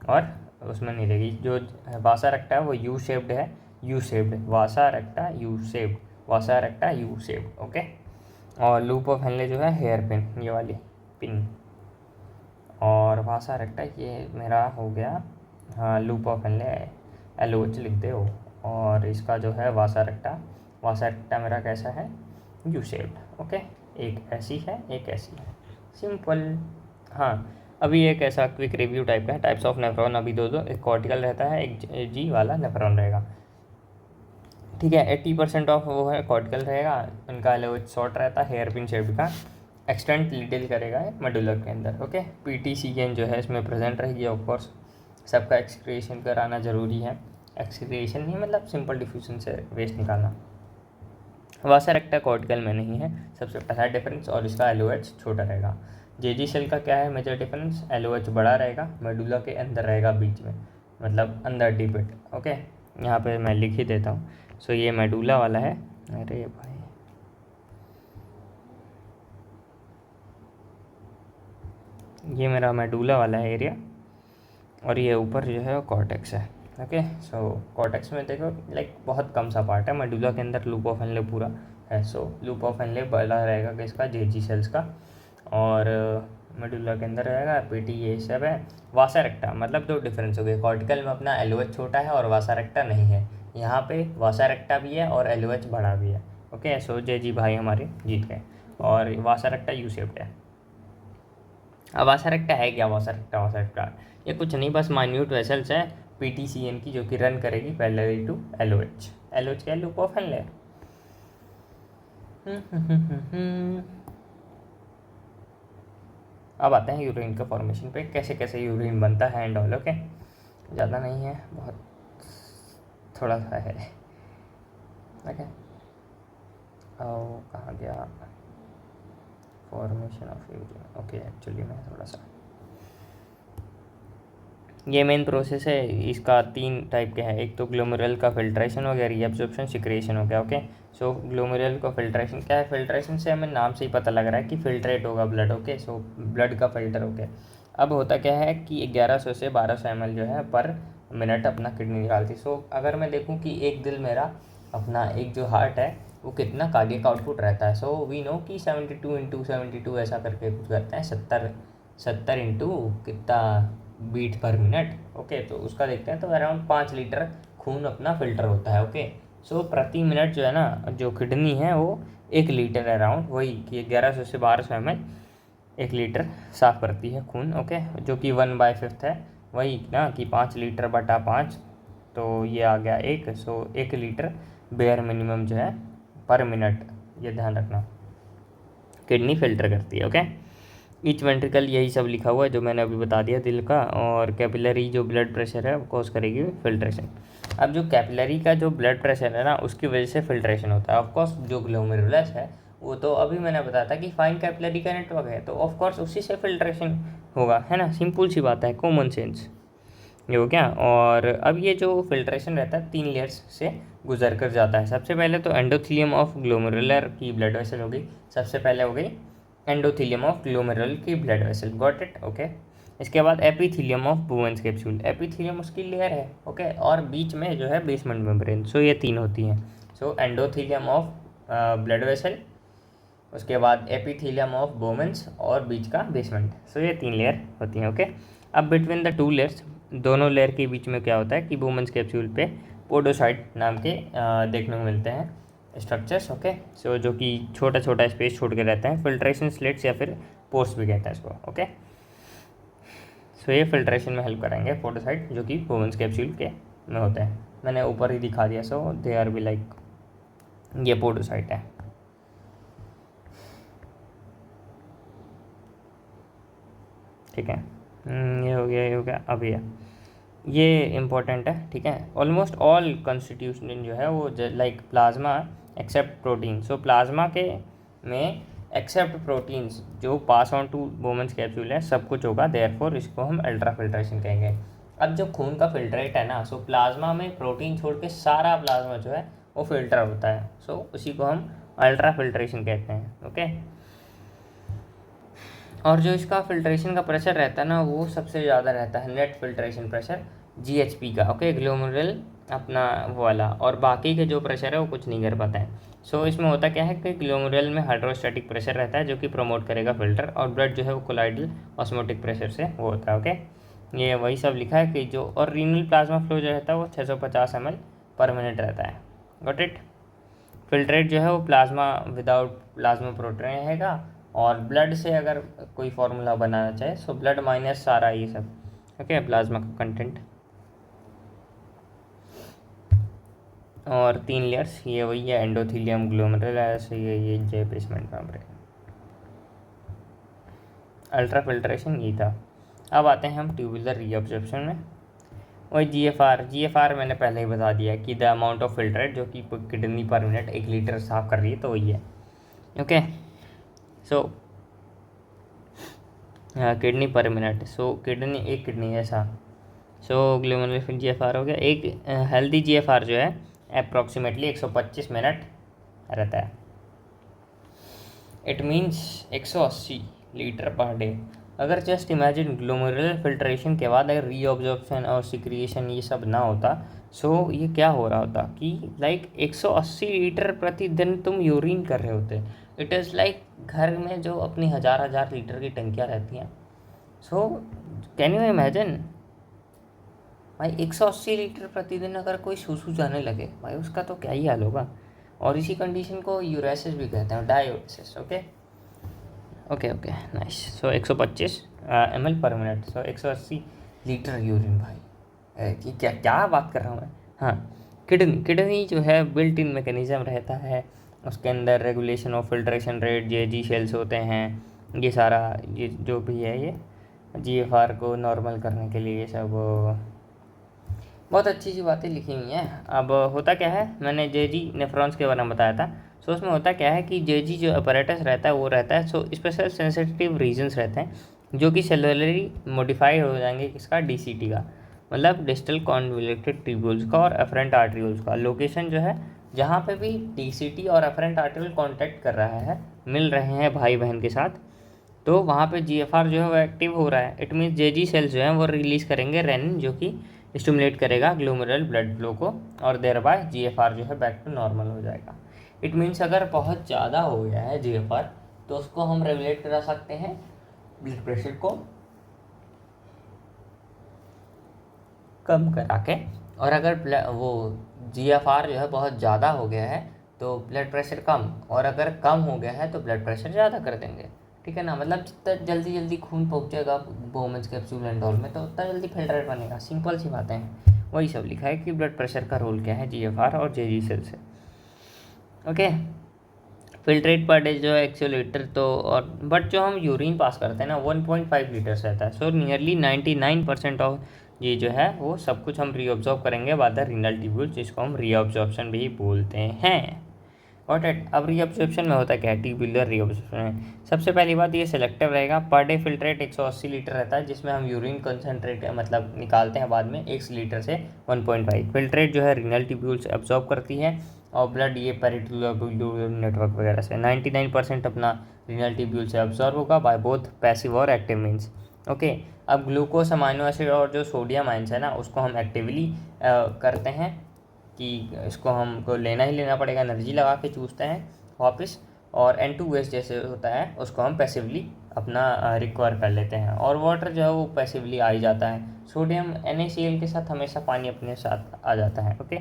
Speaker 1: और उसमें नहीं रहेगी। जो वासा रेक्टा है वो यू शेप्ड है, यू शेप्ड, वासा रेक्टा यू शेप्ड, वासा रेक्टा यू शेप्ड, ओके। और लूप ऑफ हेनले जो है हेयर पिन, ये वाली पिन, और वासा रेक्टा ये मेरा हो गया, हाँ लूप ऑफ हेनले LOH लिख दे हो। और इसका जो है वासा रेक्टा मेरा कैसा है, यू शेप्ड, ओके। एक ऐसी है, एक ऐसी है, सिंपल। हाँ अभी एक ऐसा क्विक रिव्यू टाइप का है, टाइप्स ऑफ नेफ्रॉन अभी दो, एक कॉर्टिकल रहता है, एक जी वाला नेफ्रॉन रहेगा, ठीक है। 80% ऑफ वो है कॉर्टिकल रहेगा, उनका LOH शॉर्ट रहता है, हेयर पिन शेप्ड का, एक्सटेंट लिटिल करेगा मेडुलर के अंदर, ओके। PTCN जो है इसमें प्रेजेंट रहेगी, ऑफ कोर्स सबका एक्सक्रिएशन कराना ज़रूरी है, एक्सक्रिएशन नहीं मतलब सिंपल डिफ्यूजन से वेस्ट निकालना। वासा रेक्टा कॉर्टिकल में नहीं है, सबसे पहला डिफरेंस, और इसका LOH छोटा रहेगा। जेजी सेल का क्या है मेजर डिफरेंस, LOH बड़ा रहेगा, मेडुला के अंदर रहेगा बीच में, मतलब अंदर डिपिट, ओके। यहाँ पे मैं लिख ही देता हूँ। सो ये मेडुला वाला है, अरे भाई ये मेरा मेडुला वाला है एरिया, और ये ऊपर जो है वो कॉर्टेक्स है, ओके। सो कॉर्टेक्स में देखो लाइक बहुत कम सा पार्ट है, मेडुला के अंदर लूप ऑफ हेनले पूरा है। सो लूप ऑफ हेनले बड़ा रहेगा किसका, जेजी सेल्स का, और मेडुला के अंदर रहेगा PT, ये सब है। वासा रेक्टा मतलब दो डिफरेंस हो गए, कॉर्टिकल में अपना LOH छोटा है और वासा रेक्टा नहीं है, यहाँ पे वासा रेक्टा भी है और LOH बड़ा भी है, ओके। सो जेजी भाई हमारे जीत गए, और वासा रेक्टा यू शेप्ड है। अब वासा रेक्टा है क्या, वासा रेक्टा ये कुछ नहीं, बस माइन्यूट वेसल्स है PTCN की, जो कि रन करेगी पैरेलल टू LOH। LOH क्या, लूप ऑफ हेनले। अब आते हैं यूरिन के फॉर्मेशन पे, कैसे कैसे यूरिन बनता है एंड ऑल, ओके। ज़्यादा नहीं है, बहुत थोड़ा सा है, ओके। कहाँ गया formation of urine, okay. Actually मैं थोड़ा सा, ये मेन प्रोसेस है, इसका 3 टाइप के हैं, एक तो ग्लोमेरुल का फिल्ट्रेशन हो गया, रीअब्जॉर्प्शन, सिक्रेशन हो गया, ओके। सो ग्लोमेरुल का फिल्ट्रेशन क्या है, फिल्ट्रेशन से हमें नाम से ही पता लग रहा है कि फिल्ट्रेट होगा ब्लड, ओके। सो ब्लड का फिल्टर हो गया। अब होता क्या है कि 1100 से 1200 ml जो है पर मिनट अपना किडनी निकालती। सो अगर मैं देखूँ कि एक दिल मेरा अपना एक जो हार्ट है वो कितना कार्डियक आउटपुट रहता है, सो वी नो कि 72 × 72 ऐसा करके कुछ करते हैं, 70 इंटू कितना बीट पर मिनट, ओके। तो उसका देखते हैं, तो अराउंड 5 लीटर खून अपना फिल्टर होता है, ओके। सो प्रति मिनट जो है ना, जो किडनी है वो 1 लीटर अराउंड, वही कि 1100 से 1200 ml 1 लीटर साफ करती है खून, ओके। जो कि 1/5 है, वही ना कि 5 लीटर बटा 5, तो ये आ गया 1। सो 1 लीटर बेयर मिनिमम जो है पर मिनट, ये ध्यान रखना, किडनी फिल्टर करती है, ओके। ईच वेंट्रिकल, यही सब लिखा हुआ है जो मैंने अभी बता दिया दिल का, और कैपिलरी जो ब्लड प्रेशर है वो कॉज करेगी फिल्ट्रेशन। अब जो कैपिलरी का जो ब्लड प्रेशर है ना, उसकी वजह से फिल्ट्रेशन होता है। ऑफकोर्स जो ग्लोमेरुलस है वो तो अभी मैंने बताया था कि फाइन कैपिलरी का नेटवर्क है, तो ऑफकोर्स उसी से फिल्ट्रेशन होगा, है ना, सिंपल सी बात है, कॉमन सेंस, ये हो गया। और अब ये जो फिल्ट्रेशन रहता है 3 लेयर्स से गुजर कर जाता है। सबसे पहले तो एंडोथीलियम ऑफ ग्लोमेरुलर की ब्लड वेसल हो गई, सबसे पहले हो गई एंडोथीलियम ऑफ ग्लोमेरुल की blood vessel, got it, okay. इसके बाद एपिथीलियम ऑफ बुवेंस कैप्सूल, एपिथीलियम उसकी लेयर है, ओके। और बीच में जो है बेसमेंट मेम्ब्रेन, सो ये 3 होती हैं। सो एंडोथीलियम ऑफ ब्लड वेसल, उसके बाद एपिथीलियम ऑफ बोमेंस, और बीच का बेसमेंट, सो ये 3 लेयर होती हैं, ओके। अब बिटवीन द 2 लेयर्स, दोनों लेयर के बीच में क्या होता है कि बोमेंस कैप्सूल पे पोडोसाइट नाम के देखने को मिलते हैं स्ट्रक्चर्स, ओके। सो जो कि छोटा छोटा स्पेस छोड़ के रहते हैं, फिल्ट्रेशन स्लिट्स या फिर पोर्स भी कहते हैं इसको, ओके। सो ये फिल्ट्रेशन में हेल्प करेंगे पोडोसाइट, जो कि बोमेंस कैप्सूल के में होते हैं, मैंने ऊपर ही दिखा दिया। सो दे आर बी लाइक, ये पोडोसाइट है, ठीक है। ये हो गया, ये हो गया। अब ये इम्पोर्टेंट है, ठीक है। ऑलमोस्ट ऑल कॉन्स्टिट्यूशन जो है वो like plasma except protein, so plasma के में एक्सेप्ट प्रोटीन्स जो pass on to Bowman's capsule है, सब कुछ होगा, देयरफॉर इसको हम अल्ट्रा फिल्ट्रेशन कहेंगे। अब जो खून का फिल्ट्रेट है ना, सो प्लाज्मा में प्रोटीन छोड़ के सारा प्लाज्मा जो है वो फिल्टर होता है, सो उसी को हम अल्ट्रा फिल्ट्रेशन कहते हैं। ओके, और जो इसका फिल्ट्रेशन का प्रेशर रहता है ना, वो सबसे ज़्यादा रहता है नेट फिल्ट्रेशन प्रेशर GHP का। ओके, ग्लोमेरुलर अपना वो वाला, और बाकी के जो प्रेशर है वो कुछ नहीं कर पाता है। सो इसमें होता क्या है कि ग्लोमेरुलर में हाइड्रोस्टैटिक प्रेशर रहता है जो कि प्रमोट करेगा फिल्टर, और ब्लड जो है वो कोलाइडल ऑस्मोटिक प्रेशर से वो होता है। ओके, ये वही सब लिखा है कि जो, और रीनल प्लाज्मा फ्लो जो रहता है वो 650 ml पर मिनट रहता है। Got it. फिल्ट्रेट जो है वो प्लाज्मा विदाउट प्लाज्मा प्रोटीन रहेगा, और ब्लड से अगर कोई फार्मूला बनाना चाहे सो ब्लड माइनस सारा ये सब। ओके, प्लाज्मा का कंटेंट, और 3 लेयर्स, ये वही है एंडोथीलियम, ग्लोमेरुलस, ये जे बेसमेंट मेम्ब्रेन। अल्ट्रा फिल्ट्रेशन ये था। अब आते हैं हम ट्यूबुलर रीअब्जॉर्प्शन में। वही GFR मैंने पहले ही बता दिया कि द अमाउंट ऑफ फिल्ट्रेट जो कि किडनी पर मिनट 1 लीटर साफ कर रही है, तो वही है। ओके, सो किडनी पर मिनट, सो किडनी, एक किडनी ऐसा, सो ग्लोमेरुलर GFR हो गया। एक हेल्दी GFR जो है अप्रॉक्सीमेटली 125 मिनट रहता है। It means 180 litre per day. अगर जस्ट इमेजिन ग्लोमेरुलर फिल्ट्रेशन के बाद अगर रीअब्जॉर्प्शन और सिक्रिएशन ये सब ना होता, सो ये क्या हो रहा होता कि लाइक 180 लीटर प्रतिदिन तुम यूरिन कर रहे होते। इट इज़ लाइक घर में जो अपनी हज़ार लीटर की टंकियाँ रहती हैं। सो कैन यू इमेजिन भाई, 180 लीटर प्रतिदिन अगर कोई सूसू जाने लगे भाई, उसका तो क्या ही हाल होगा। और इसी कंडीशन को यूरेसिस भी कहते हैं, diuresis. Okay okay okay, nice. So 125 ml per minute, so 180 litre urine भाई, कि क्या बात कर रहा हूँ मैं। हाँ, किडनी जो है बिल्ट इन मैकेनिज्म रहता है, उसके अंदर regulation of filtration rate, G cells होते हैं, ये सारा ये जो भी है ये GFR को नॉर्मल करने के लिए ये सब बहुत अच्छी सी बातें लिखी हुई हैं। अब होता क्या है, मैंने जेजी नेफ्रॉन्स के बारे में बताया था। सो उसमें होता क्या है कि जेजी जो अपैरेटस रहता है वो रहता है, सो स्पेशल सेंसिटिव रीजन्स रहते हैं जो कि सेलुलरली मॉडिफाइड हो जाएंगे किसका, DCT का, मतलब डिस्टल कॉन्वोल्यूटेड ट्यूब्यूल्स का और एफरेंट आर्ट्रियोल्स का। लोकेशन जो है जहाँ पे भी DCT और एफरेंट आर्ट्रियोल कॉन्टैक्ट कर रहा है, मिल रहे हैं भाई बहन के साथ, तो वहाँ पे GFR जो है वो एक्टिव हो रहा है। इट मीन्स जेजी सेल्स जो हैं वो रिलीज़ करेंगे रेनिन, जो कि स्टिमुलेट करेगा ग्लोमेरुलर ब्लड फ्लो को, और देर बाय GFR जो है बैक टू नॉर्मल हो जाएगा। इट मीन्स अगर बहुत ज़्यादा हो गया है GFR, तो उसको हम रेगुलेट करा सकते हैं ब्लड प्रेशर को कम करा के, और अगर वो GFR जो है बहुत ज़्यादा हो गया है तो ब्लड प्रेशर कम, और अगर कम हो गया है तो ब्लड प्रेशर ज़्यादा कर देंगे। ठीक है ना, मतलब जितना जल्दी खून पहुँचेगा बोमेंस कैप्सूल एंड ऑल में, तो उतना जल्दी फिल्टर बनेगा। सिंपल सी बातें हैं, वही सब लिखा है कि ब्लड प्रेशर का रोल क्या है GFR और जेजी सेल से। ओके, फिल्ट्रेट पर डे जो है 100 लीटर, तो और बट जो हम यूरिन पास करते हैं ना 1.5 लीटर्स रहता है। सो नियरली 99% ऑफ ये जो है वो सब कुछ हम रीअब्जॉर्ब करेंगे बाय द रीनल ट्यूब्यूल्स, जिसको हम रीअब्जॉर्प्शन भी बोलते हैं। और अब रीअब्जॉर्प्शन में होता क्या है, ट्यूबुलर रीअब्जॉर्प्शन में सबसे पहली बात ये सिलेक्टिव रहेगा। पर डे फिल्ट्रेट 180 लीटर रहता है, जिसमें हम यूरिन कंसनट्रेट मतलब निकालते हैं बाद में 1 लीटर से 1.5। फिल्ट्रेट जो है रीनल ट्यूब्यूल से एब्जॉर्ब करती है, और ब्लड ये पेरिटोनियल नेटवर्क वगैरह से 99% अपना रीनल ट्यूब्यूल से एब्जॉर्ब होगा बाय बोथ पैसिव और एक्टिव मीन्स। ओके, अब ग्लूकोज अमाइनो एसिड और जो सोडियम आइंस है ना, उसको हम एक्टिवली करते हैं कि इसको हमको लेना ही लेना पड़ेगा, एनर्जी लगा के चूसते हैं वापस, और N2 जैसे होता है उसको हम पैसिवली अपना रिक्वायर कर लेते हैं, और वाटर जो है वो पैसिवली आ ही जाता है। सोडियम NaCl के साथ हमेशा पानी अपने साथ आ जाता है। ओके,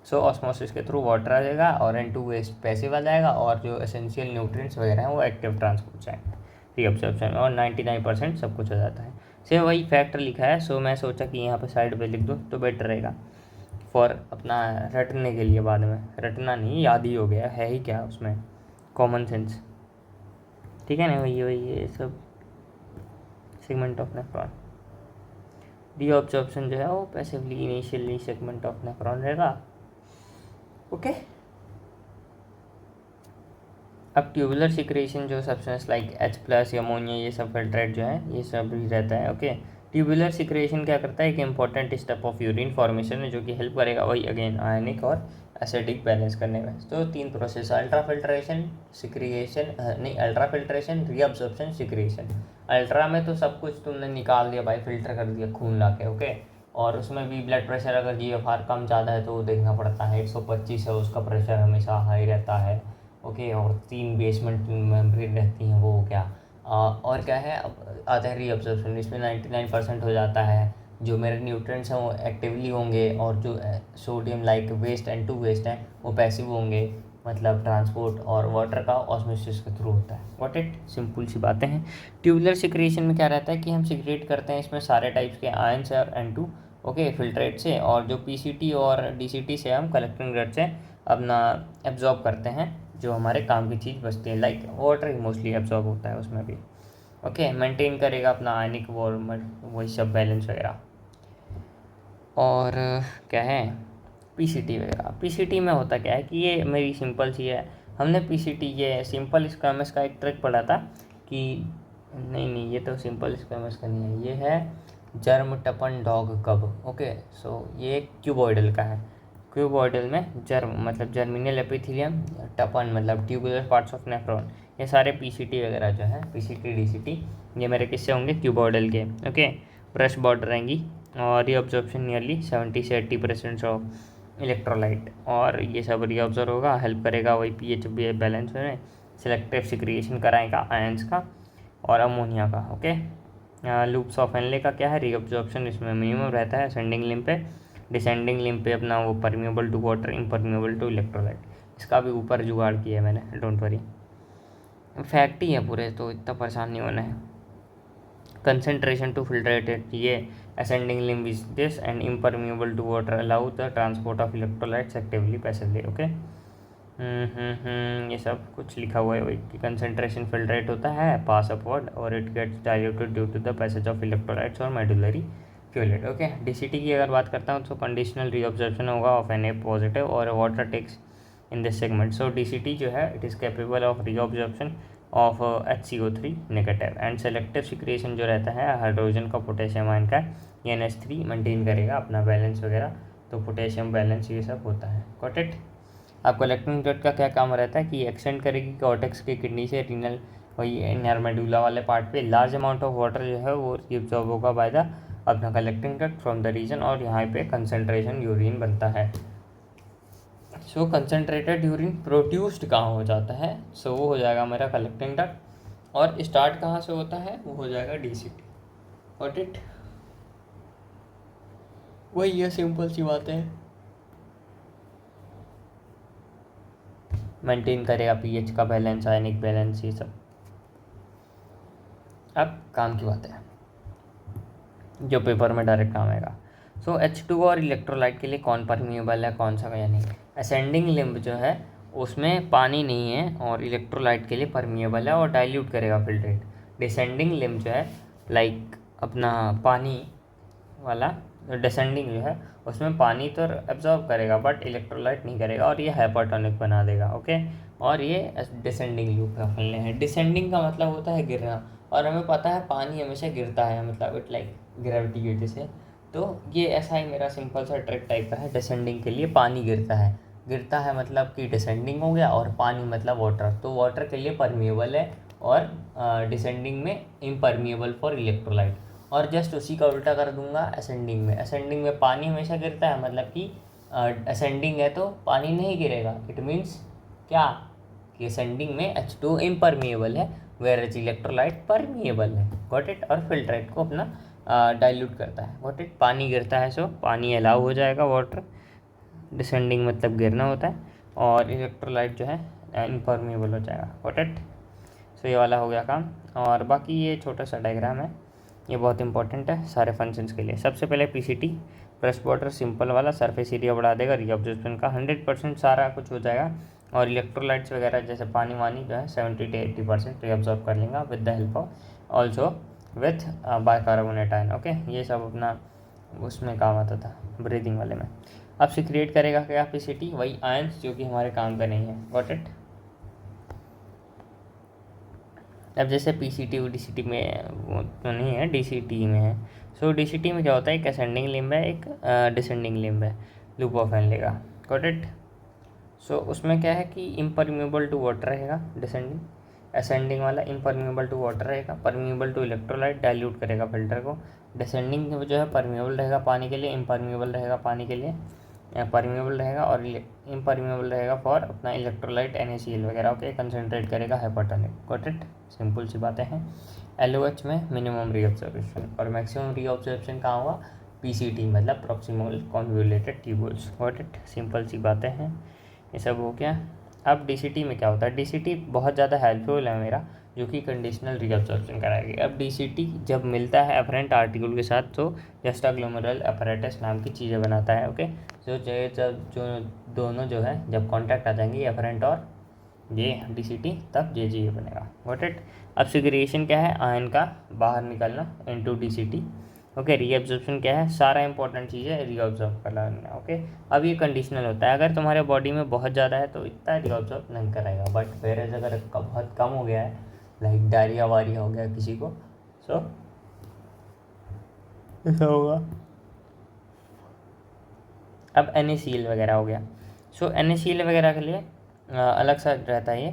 Speaker 1: सो ऑस्मोसिस के थ्रू वाटर आ जाएगा और N2 पैसिव आ जाएगा, और जो एसेंशियल न्यूट्रिएंट्स वगैरह हैं वो एक्टिव ट्रांसपोर्ट जाएंगे रीअब्जॉर्प्शन, और 99% सब कुछ हो जाता है। से वही फैक्टर लिखा है, सो मैं सोचा कि यहाँ पे साइड पे लिख दूँ तो बेटर रहेगा फॉर अपना रटने के लिए। बाद में रटना नहीं, याद ही हो गया, है ही क्या उसमें, कॉमन सेंस। ठीक है ना, वही ये सब सेगमेंट ऑफ नेफ्रॉन। रीअब्जॉर्प्शन जो है वो passively initially segment of nephron रहेगा। ओके, अब ट्यूबुलर सिक्रेशन जो सब्सटेंस लाइक H+ अमोनिया ये सब फिल्ट्रेट जो है ये सब भी रहता है। ओके, ट्यूबुलर सिक्रेशन क्या करता है, एक important step of urine formation है जो कि हेल्प करेगा वही अगेन आयनिक और एसिडिक बैलेंस करने में। तो 3 प्रोसेस, अल्ट्रा फिल्ट्रेशन, सिक्रिएशन, नहीं ultra filtration, reabsorption, secretion. Ultra में तो सब कुछ तुमने निकाल दिया भाई, फिल्टर कर दिया खून ला के, ओके। और उसमें भी ब्लड प्रेशर अगर GFR कम ज़्यादा है तो वो देखना पड़ता है, 125 है उसका प्रेशर हमेशा हाई रहता है, ओके। और 3 बेसमेंट मेम्ब्रेन रहती हैं, वो क्या और क्या है, अब आते हैं रीअब्जॉर्प्शन, इसमें 99% हो जाता है। जो मेरे न्यूट्रिएंट्स हैं वो एक्टिवली होंगे और जो sodium like waste and to waste हैं वो पैसिव होंगे, मतलब ट्रांसपोर्ट और वाटर का ऑस्मोसिस के थ्रू होता है। व्हाट इट, सिंपल सी बातें हैं। ट्यूबुलर सिक्रेशन में क्या रहता है कि हम सिक्रेट करते हैं इसमें सारे टाइप्स के आयंस और N2, ओके, फिल्ट्रेट से, और जो PCT और DCT से हम कलेक्टिंग ग्रेड से अपना एब्जॉर्ब करते हैं जो हमारे काम की चीज़ बचती है, लाइक वाटर ही मोस्टली एब्जॉर्ब होता है उसमें भी, ओके। मेंटेन करेगा अपना आयनिक वही सब बैलेंस वगैरह। और क्या है PCT वगैरह, PCT में होता क्या है कि ये मेरी सिंपल सी है, हमने PCT ये सिंपल स्क्वैमस का एक ट्रिक पढ़ा था कि नहीं ये तो सिंपल स्क्वैमस का नहीं है, ये है जर्म टपन डॉग कब, ओके। सो ये क्यूबॉइडल का है। क्यूबॉइडल में जर्म मतलब जर्मिनल एपिथेलियम, टपन मतलब ट्यूबुलर पार्ट्स ऑफ नेफ्रॉन, ये सारे PCT वगैरह जो है PCT DCT ये मेरे किससे होंगे, क्यूबॉइडल के, ओके। ब्रश बॉर्डर रहेंगी और रीअब्जॉर्प्शन नियरली 70 से 80% ऑफ इलेक्ट्रोलाइट, और ये सब रीअब्जॉर्व होगा, हेल्प करेगा वही pH बैलेंस में, सिलेक्टिव सिक्रिएशन कराएगा आयंस का और अमोनिया का, ओके। लूप्स ऑफ हेनले का क्या है, रीअब्जॉर्प्शन इसमें मिनिमम रहता है असेंडिंग लिम्ब पे, डिसेंडिंग लिम्ब पे अपना वो permeable to water, impermeable to electrolyte, इसका भी ऊपर जुगाड़ किया है मैंने, डोंट वरी, फैक्ट ही है पूरे, तो इतना परेशान नहीं होना है। कंसनट्रेशन टू फिल्ट्रेटेड, ये ascending limb is this and impermeable to water allow the transport of electrolytes actively passively, okay. ये सब कुछ लिखा हुआ है वही कि कंसनट्रेशन फिल्ट्रेट होता है पास अपवर्ड और it gets diluted due to the passage of electrolytes और मेडुलरी फ्लूइड, ओके। DCT की अगर बात करता हूँ तो कंडीशनल रीअब्जॉर्प्शन होगा ऑफ Na पॉजिटिव और water takes in this segment. So DCT जो है it is capable of reabsorption of HCO3 negative and selective secretion जो रहता है हाइड्रोजन का पोटेशियम आयन का NH3 मेंटेन करेगा अपना बैलेंस वगैरह, तो पोटेशियम बैलेंस ये सब होता है, गॉट इट। अब कलेक्टिंग ड्रग का क्या काम रहता है कि एक्सटेंड करेगी कॉर्टेक्स की किडनी से रीनल वही इनर मेडुला वाले पार्ट पे, लार्ज अमाउंट ऑफ वाटर जो है वो एब्जॉर्ब होगा बाय द अपना कलेक्टिंग ड्रग फ्रॉम द रीजन, और यहाँ पे कंसनट्रेशन यूरिन बनता है। सो कंसनट्रेटेड यूरिन प्रोड्यूस्ड कहाँ हो जाता है, सो वो हो जाएगा मेरा कलेक्टिंग डक्ट, और स्टार्ट कहाँ से होता है वो हो जाएगा DCT, गॉट इट। वही ये सिंपल सी बात है, मेंटेन करेगा pH का बैलेंस, आयनिक बैलेंस, ये सब। अब काम की बात है जो पेपर में डायरेक्ट काम आएगा। सो H2O और इलेक्ट्रोलाइट के लिए कौन परमिएबल है कौन सा या नहीं, असेंडिंग लिम्ब जो है उसमें पानी नहीं है और इलेक्ट्रोलाइट के लिए परमिएबल है और डाइल्यूट करेगा फिल्ट्रेट। डिसेंडिंग लिम्ब जो है लाइक अपना पानी वाला, डिसेंडिंग जो है उसमें पानी तो एब्जॉर्ब करेगा बट इलेक्ट्रोलाइट नहीं करेगा और ये हाइपरटोनिक बना देगा, ओके। और ये डिसेंडिंग लूप का फलने है। डिसेंडिंग का मतलब होता है गिरना, और हमें पता है पानी हमेशा गिरता है, मतलब इट लाइक ग्रेविटी की वजह से, तो ये ऐसा ही मेरा सिंपल सा ट्रिक टाइप का है। डिसेंडिंग के लिए पानी गिरता है मतलब कि डिसेंडिंग हो गया, और पानी मतलब वाटर, तो वाटर के लिए परमिएबल है और डिसेंडिंग में इम्परमिएबल फॉर इलेक्ट्रोलाइट। और जस्ट उसी का उल्टा कर दूंगा असेंडिंग में, असेंडिंग में पानी हमेशा गिरता है मतलब कि असेंडिंग है तो पानी नहीं गिरेगा, इट मीन्स क्या कि असेंडिंग में H2 इम्परमिएबल है वेयर एज इलेक्ट्रोलाइट परमिएबल है, गॉट इट। और फिल्ट्रेट को अपना डाइल्यूट करता है, गॉट इट। पानी गिरता है सो पानी अलाउ हो जाएगा, वाटर डिसेंडिंग मतलब गिरना होता है, और इलेक्ट्रोलाइट जो है इम्परमिएबल हो जाएगा, गॉट इट। सो ये वाला हो गया काम। और बाकी ये छोटा सा डायग्राम है, ये बहुत इंपॉर्टेंट है सारे फंक्शंस के लिए। सबसे पहले PCT ब्रश बॉर्डर सिंपल वाला सरफेस एरिया बढ़ा देगा, रीअब्जॉर्प्शन का 100% सारा कुछ हो जाएगा, और इलेक्ट्रोलाइट्स वगैरह जैसे पानी वानी जो है 70 to 80% रीअब्जॉर्ब कर लेंगे with the help of also with bicarbonate ion, okay. ये सब अपना उसमें काम आता था ब्रीदिंग वाले में। अब सिक्रिएट करेगा क्या PCT, वही आयंस जो कि हमारे काम का नहीं है, गॉट इट। अब जैसे PCT और DCT में वो तो नहीं है, DCT में है, सो DCT में क्या होता है, एक असेंडिंग लिम्ब है, एक डिसेंडिंग लिम्ब है लूप ऑफ हेनले का, गॉट इट। सो उसमें क्या है कि इम्परमेबल टू वाटर रहेगा डिसेंडिंग, असेंडिंग वाला इम्परमेबल टू वाटर रहेगा, परमेबल टू इलेक्ट्रोलाइट, डाइल्यूट करेगा फिल्टर को। डिसेंडिंग जो है परमेबल रहेगा पानी के लिए, इम्परमेबल रहेगा पानी के लिए, परमेबल रहेगा, और इम्परमेबल रहेगा फॉर अपना इलेक्ट्रोलाइट NaCl वगैरह, ओके, कंसनट्रेट करेगा हाइपोटोनिक, गॉट इट। सिंपल सी बातें हैं। LOH में मिनिमम रीअब्जॉर्प्शन और मैक्सिमम रीअब्जॉर्प्शन कहाँ हुआ, PCT मतलब proximal convoluted tubules, got it. Simple सी बातें हैं, ये सब हो गया। अब DCT में क्या होता है, DCT बहुत ज़्यादा हेल्पफुल है मेरा, जो कि कंडीशनल रीअब्जॉर्प्शन कराएगी। अब DCT जब मिलता है एफरेंट आर्टिकल के साथ तो जस्टाग्लोमेरुलर apparatus नाम की चीज़ें बनाता है, ओके। जो दोनों जो है जब कॉन्टैक्ट आ जाएंगे एफरेंट और ये DCT, तब JGA बनेगा, गॉट इट। अब सिग्रीगेशन क्या है, आयन का बाहर निकलना इनटू DCT, ओके। रीअब्जॉर्प्शन क्या है, सारा इंपॉर्टेंट चीज़ है रीअब्जॉर्ब करना, ओके। अब ये कंडीशनल होता है, अगर तुम्हारे बॉडी में बहुत ज़्यादा है तो इतना रीअब्जॉर्ब नहीं कराएगा, बट फिर अगर बहुत कम हो गया है, लाइक डायरिया वारिया हो गया किसी को, सो ऐसा होगा। अब NaCl वगैरह हो गया, सो NaCl वगैरह के लिए अलग सा रहता है ये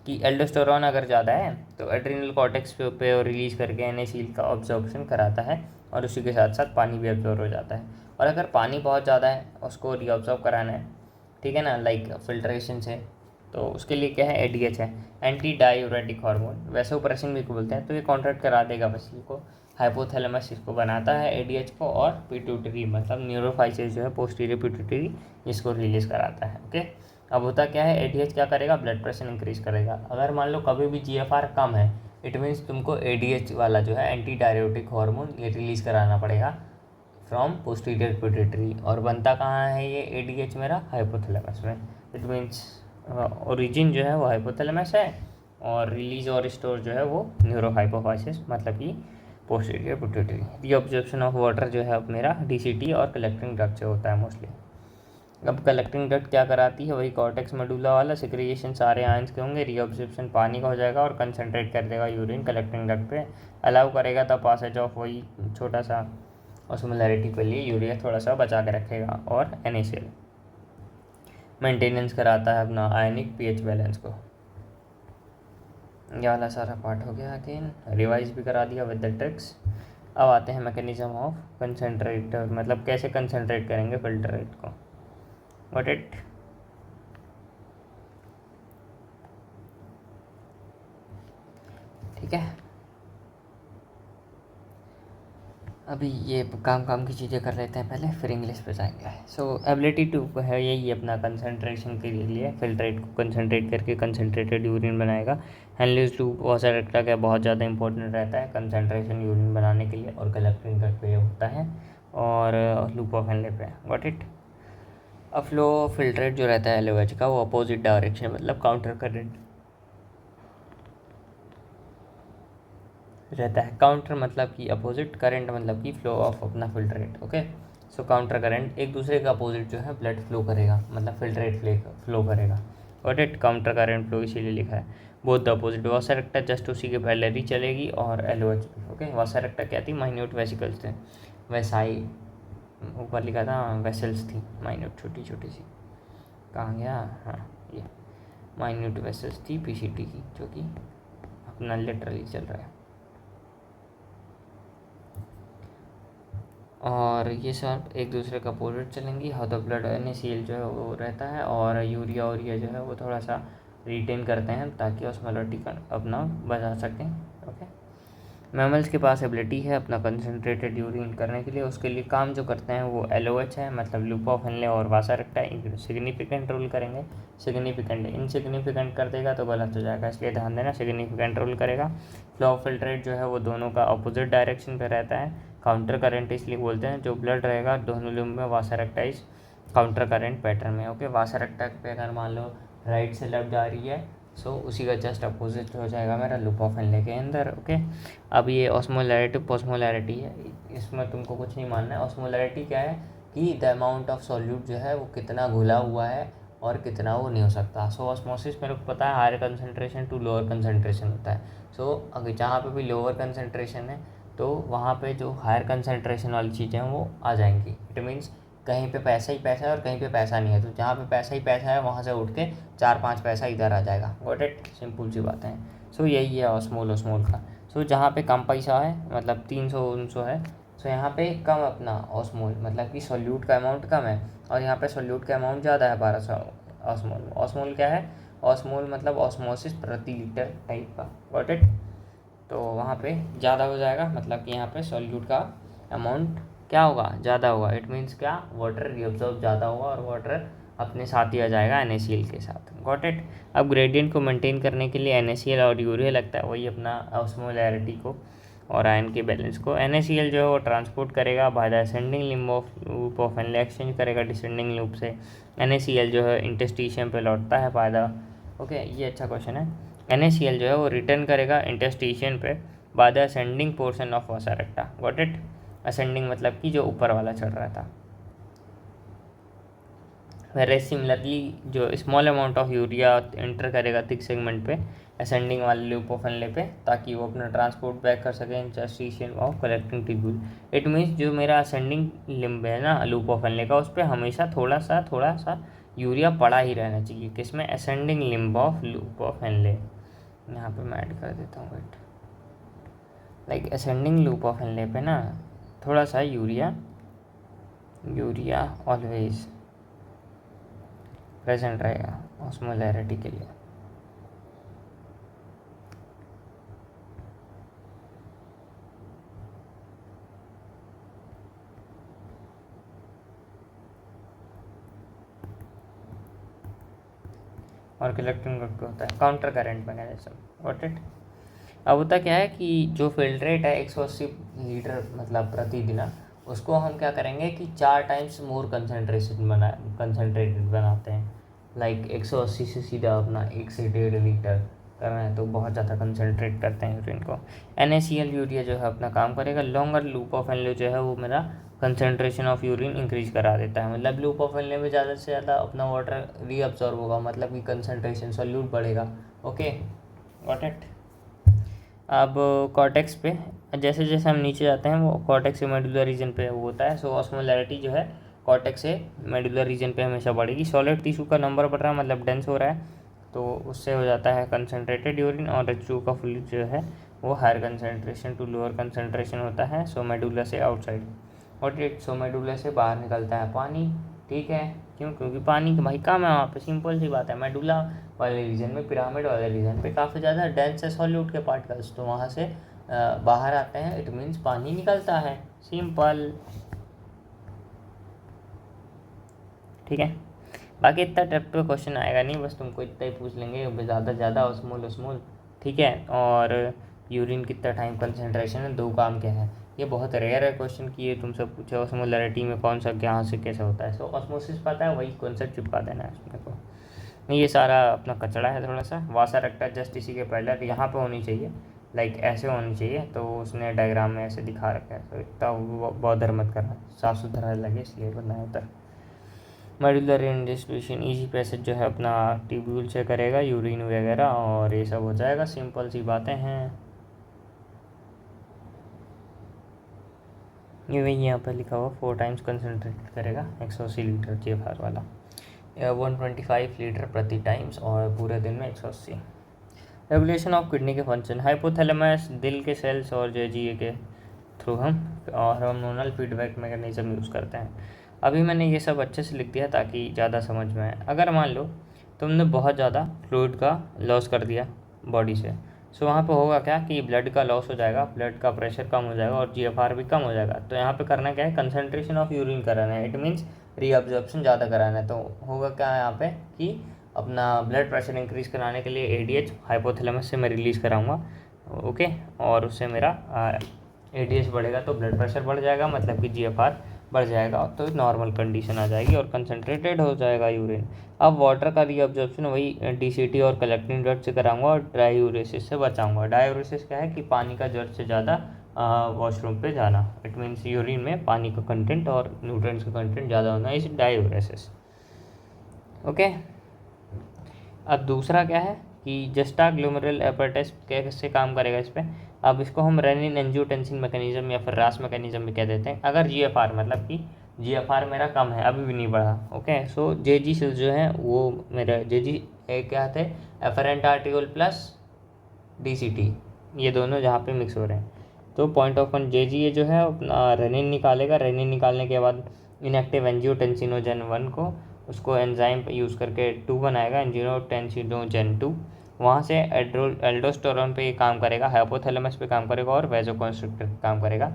Speaker 1: कि एल्डोस्टेरोन अगर ज़्यादा है तो एड्रिनल कॉर्टेक्स पे रिलीज करके NaCl का ऑब्जॉर्प्शन कराता है, और उसी के साथ साथ पानी भी ऑब्जॉर्व हो जाता है। और अगर पानी बहुत ज़्यादा है उसको रीअब्जॉर्ब कराना है, ठीक है ना, लाइक फिल्ट्रेशन से, तो उसके लिए क्या है, ADH है, एंटी डायूरेटिक हार्मोन, वैसे ऑपरेशन भी बोलते हैं, तो ये कॉन्ट्रैक्ट करा देगा मसल को। हाइपोथैलेमस इसको बनाता है ADH को, और पिट्यूटरी मतलब न्यूरोफाइसिस जो है पोस्टीरियर पिट्यूटरी, इसको रिलीज कराता है, ओके। अब होता क्या है, ADH क्या करेगा, ब्लड प्रेशर इंक्रीज करेगा। अगर मान लो कभी भी GFR कम है, इट मीन्स तुमको ADH वाला जो है एंटी डायूरेटिक हार्मोन ये रिलीज कराना पड़ेगा फ्रॉम पोस्टीरियर पिट्यूटरी। और बनता कहाँ है ये ADH मेरा, हाइपोथैलेमस में। इट मीन्स ओरिजिन जो है वो हाइपोथैलेमस है, और रिलीज और स्टोर जो है वो न्यूरोहाइपोफाइसिस मतलब कि posterior pituitary. Reabsorption of water जो है अब मेरा DCT और कलेक्टिंग डक्ट से होता है मोस्टली। अब कलेक्टिंग डक्ट क्या कराती है, वही कॉर्टेक्स मेडुला वाला, सिक्रीजेशन सारे आयंस के होंगे, रीअब्जॉर्प्शन पानी का हो जाएगा और कंसनट्रेट कर देगा यूरिन कलेक्टिंग डक्ट पे, अलाउ करेगा द पासेज ऑफ वही छोटा सा ऑस्मोलैरिटी के लिए यूरिया थोड़ा सा बचा के रखेगा, और NaCl मेंटेनेंस कराता है अपना आयनिक pH बैलेंस को। ये वाला सारा पार्ट हो गया, अगेन रिवाइज भी करा दिया विद द ट्रिक्स। अब आते हैं मैकेनिज्म ऑफ कंसनट्रेटर, मतलब कैसे कंसनट्रेट करेंगे फिल्ट्रेट को, गॉट इट। ठीक है, अभी ये काम की चीज़ें कर लेते हैं पहले, फिर इंग्लिश पे जाएंगे। सो एबिलिटी टू है यही अपना कंसनट्रेशन के लिए, फिल्ट्रेट को कंसनट्रेट करके कंसनट्रेटेड यूरिन बनाएगा। हेनलेस लूप वासरेक्टा का बहुत ज़्यादा इंपॉर्टेंट रहता है कंसनट्रेशन यूरिन बनाने के लिए, और कलेक्टिंग डक्ट पे होता है, और लूप ऑफ हेनले पे, गॉट इट। अब फ्लो फिल्ट्रेट जो रहता है LOH का, वो अपोजिट डायरेक्शन मतलब काउंटर करंट रहता है। काउंटर मतलब कि अपोजिट, करंट मतलब कि फ्लो ऑफ अपना फिल्ट्रेट, ओके। सो काउंटर करंट एक दूसरे का अपोजिट जो है ब्लड फ्लो करेगा, मतलब फिल्ट्रेट फ्लो करेगा, got it. Counter current flow इसीलिए लिखा है, बोथ द अपोजिट। वासरेक्टा जस्ट उसी के पहले ही चलेगी, और LOH, ओके। वासरेक्टा क्या थी, माइन्यूट वेसिकल्स थे, वैसाई ऊपर लिखा था, वेसल्स थी माइन्यूट छोटी छोटी सी, कहाँ गया, हाँ ये माइन्यूट वेसल्स थी PCT की, जो कि अपना लिटरली चल रहा है। और ये सब एक दूसरे का अपोजिट चलेंगी, हाउ द ब्लड NaCl जो है वो रहता है, और यूरिया जो है वो थोड़ा सा रिटेन करते हैं ताकि ऑस्मोलैरिटी का अपना बचा सकें, ओके। मैमल्स के पास एबिलिटी है अपना कंसनट्रेटेड यूरिन करने के लिए, उसके लिए काम जो करते हैं वो LOH है, मतलब लूप ऑफ हेनले और वासरेक्टा सिग्निफिकेंट रोल करेंगे। सिग्निफिकेंट इनसिग्निफिकेंट कर देगा तो गलत हो जाएगा, इसलिए ध्यान देना, सिग्निफिकेंट रोल करेगा। फ्लो ऑफ फिल्ट्रेट जो है वो दोनों का अपोजिट डायरेक्शन पे रहता है। काउंटर करंट इसलिए बोलते हैं, जो ब्लड रहेगा दोनों लूप में वासरेक्टा इस काउंटर करंट पैटर्न में, ओके। वासरेक्टा पे अगर मान लो राइट से लेफ्ट जा रही है, सो उसी का जस्ट अपोजिट हो जाएगा मेरा लूप ऑफ हेनले के अंदर, ओके। अब ये ऑस्मोलैरिटी पोस्मोलैरिटी है, इसमें तुमको कुछ नहीं मानना है। ऑस्मोलैरिटी क्या है कि द अमाउंट ऑफ सॉल्यूट जो है वो कितना घुला हुआ है और कितना वो नहीं हो सकता। सो ऑस्मोसिस मेरे को पता है higher concentration to lower concentration होता है। सो अगर जहाँ पे भी लोअर कंसनट्रेशन है तो वहाँ पे जो हायर कंसनट्रेशन वाली चीज़ें हैं वो आ जाएंगी। इट मीन्स कहीं पे पैसा ही पैसा है और कहीं पे पैसा नहीं है, तो जहाँ पे पैसा ही पैसा है वहाँ से उठ के 4-5 पैसा इधर आ जाएगा। गॉट इट, सिंपल सी बातें हैं। सो यही है ऑस्मोल ओस्मोल का। सो जहाँ पे कम पैसा है मतलब 300 है, सो यहाँ पे कम अपना ऑस्मोल मतलब कि सोल्यूट का अमाउंट कम है, और यहाँ पे सोल्यूट का अमाउंट ज़्यादा है 1200 ऑस्मोल। ऑस्मोल क्या है? ऑस्मोल मतलब ऑस्मोसिस प्रति लीटर टाइप का। Got it. तो वहाँ पे ज़्यादा हो जाएगा, मतलब कि यहाँ पे सॉल्यूट का अमाउंट क्या होगा? ज़्यादा होगा। इट मीन्स क्या? वाटर रिअब्जॉर्ब ज़्यादा होगा और वाटर अपने साथ ही आ जाएगा NaCl के साथ। Got it. अब ग्रेडियंट को मेंटेन करने के लिए NaCl और यूरिया लगता है, वही अपना ऑस्मोलैरिटी को और आयन के बैलेंस को। NaCl जो है वो ट्रांसपोर्ट करेगा bye the ascending loop of Henley, exchange करेगा डिसेंडिंग लूप से। NaCl जो है इंटरस्टिशियम पे लौटता है बाय द, ओके ये अच्छा क्वेश्चन है। NaCl जो है वो रिटर्न करेगा इंटरस्टिशियन पे by the ascending portion of vasa recta. Got it. Ascending मतलब कि जो ऊपर वाला चढ़ रहा था। वेरी सिमिलरली जो small amount of urea enter करेगा थिक सेगमेंट पे असेंडिंग वाले लूप ऑफ हेनले पे, ताकि वो अपना ट्रांसपोर्ट बैक कर सके interstitium of collecting tubule. It means जो मेरा असेंडिंग लिम्ब है ना लूप ऑफ हेनले का, उस पर हमेशा थोड़ा सा यूरिया पड़ा ही रहना चाहिए। किसमें? Ascending limb of loop of Henle. यहाँ पे मैं ऐड कर देता हूँ wait. Like ascending loop of Henle पे ना थोड़ा सा यूरिया ऑलवेज प्रेजेंट रहेगा ऑस्मोलैरिटी के लिए। और कलेक्टिंग करके होता है counter current mechanism. Got it. अब होता क्या है कि जो फील्ड रेट है 180 लीटर मतलब प्रतिदिन, उसको हम क्या करेंगे कि 4 टाइम्स मोर कंसनट्रेटेड बनाते हैं। लाइक 180 से सीधा अपना 1 से 1.5 लीटर कर रहे हैं, तो बहुत ज़्यादा कंसनट्रेट करते हैं यूरिन को। NaCl यूरिया जो है अपना काम करेगा। लॉन्गर लूप ऑफ हेनले जो है वो मेरा कंसनट्रेशन ऑफ यूरिन इंक्रीज करा देता है, मतलब लूप ऑफ हेनले में ज़्यादा से ज़्यादा अपना वाटर रीअब्सॉर्ब होगा, मतलब कि कंसनट्रेशन सॉल्यूट बढ़ेगा। Okay got it. अब कॉर्टेक्स पे जैसे जैसे हम नीचे जाते हैं वो कॉर्टेक्स से मेडुलर रीजन पे वो होता है। सो ऑस्मोलैरिटी जो है कॉर्टेक्स से मेडुलर रीजन पे हमेशा बढ़ेगी। सॉलिड टिश्यू का नंबर बढ़ रहा है मतलब डेंस हो रहा है, तो उससे हो जाता है कंसनट्रेटेड यूरिन। और H2 का फ्लूइड जो है वो higher concentration to lower concentration होता है। सो मेडुला से आउटसाइड, और एक सो मेडुला से बाहर निकलता है पानी। ठीक है, क्यों? क्योंकि पानी का भाई कम है वहाँ पे, सिंपल सी बात है। मेडुला वाले रीजन में, पिरामिड वाले रीजन पे काफ़ी ज़्यादा डेंस है सॉल्यूट के पार्टिकल्स, तो वहाँ से बाहर आते हैं। इट मीन्स पानी निकलता है, सिंपल। ठीक है, बाकी इतना टफ पे क्वेश्चन आएगा नहीं, बस तुमको इतना ही पूछ लेंगे ज़्यादा से ज़्यादा ऑस्मोल। ठीक है, और यूरिन कितना टाइम कंसनट्रेशन है, 2 काम क्या है। ये बहुत रेयर है क्वेश्चन कि ये तुमसे पूछे ऑस्मोलैरिटी में कौन सा कहाँ से कैसे होता है। सो ऑस्मोसिस पता है, वही कॉन्सेप्ट चिपका देना है उसमें को। ये सारा अपना कचड़ा है थोड़ा सा। वासारेक्टा जस्ट इसी के पहले यहाँ पे होनी चाहिए, लाइक ऐसे होनी चाहिए, तो उसने डायग्राम में ऐसे दिखा रखा है। तो इतना बॉदर मत करना, साफ सुथरा लगे इसलिए बनाया होता है। मेडुलर डिस्ट्रीब्यूशन इजी पैसेज जो है अपना ट्यूब्यूल से करेगा यूरिन वगैरह, और ये सब हो जाएगा। सिंपल सी बातें हैं। ये वही यहाँ पर लिखा हुआ 4 टाइम्स कंसनट्रेट करेगा 180 लीटर GFR वाला, 125 लीटर प्रति टाइम्स, और पूरे दिन में 180। रेगुलेशन ऑफ किडनी के फंक्शन, हाइपोथैलेमस दिल के सेल्स और JGA के थ्रू हम और हार्मोनल फीडबैक मैकेनिज्म यूज़ करते हैं। अभी मैंने ये सब अच्छे से लिख दिया ताकि ज़्यादा समझ में आए। अगर मान लो तुमने बहुत ज़्यादा फ्लूइड का लॉस कर दिया बॉडी से, सो वहाँ पे होगा क्या कि ब्लड का लॉस हो जाएगा, ब्लड का प्रेशर कम हो जाएगा और GFR भी कम हो जाएगा। तो यहाँ पे करना क्या है, कंसनट्रेशन ऑफ यूरिन कराना है। इट मीन्स रीअब्जॉर्प्शन ज़्यादा कराना है। तो होगा क्या यहाँ पे कि अपना ब्लड प्रेशर इंक्रीज़ कराने के लिए ADH हाइपोथैलेमस से मैं रिलीज़ कराऊंगा। ओके, और उससे मेरा ADH बढ़ेगा तो ब्लड प्रेशर बढ़ जाएगा, मतलब कि GFR बढ़ जाएगा, तो नॉर्मल कंडीशन आ जाएगी और कंसनट्रेटेड हो जाएगा यूरिन। अब वाटर का रीअब्जॉर्प्शन वही DCT और कलेक्टिंग जर्ट से कराऊंगा और डायूरेसिस से बचाऊंगा। डायूरेसिस क्या है कि पानी का जर्ट से ज़्यादा वॉशरूम पे जाना। इट मीन्स यूरिन में पानी का कंटेंट और न्यूट्रिएंट्स का कंटेंट ज़्यादा होना, इस डायूरेसिस। ओके, अब दूसरा क्या है कि जस्टा ग्लोमेरुलर एपेराटस कैसे काम करेगा इस पर। अब इसको हम रेनिन एंजियोटेंसिन मैकेनिज्म या फिर रास मैकेनिज्म भी कह देते हैं। अगर जीएफआर मतलब कि जीएफआर मेरा कम है, अभी भी नहीं बढ़ा, ओके, सो जेजी सेल्स जो है वो मेरा जेजी क्या थे, एफरेंट आर्टिकल प्लस डीसीटी, ये दोनों जहाँ पे मिक्स हो रहे हैं, तो पॉइंट ऑफ वन जेजी जो है अपना रेनिन निकालेगा। रेनिन निकालने के बाद इनएक्टिव एंजियोटेंसिनोजन 1 को उसको एंजाइम यूज़ करके 2 बनाएगा, एंजियोटेंसिनोजन 2। वहाँ से एल्डोस्टेरोन पे ये काम करेगा, हाइपोथैलेमस पे काम करेगा और वैसोकॉन्स्ट्रिक्टर पे काम करेगा।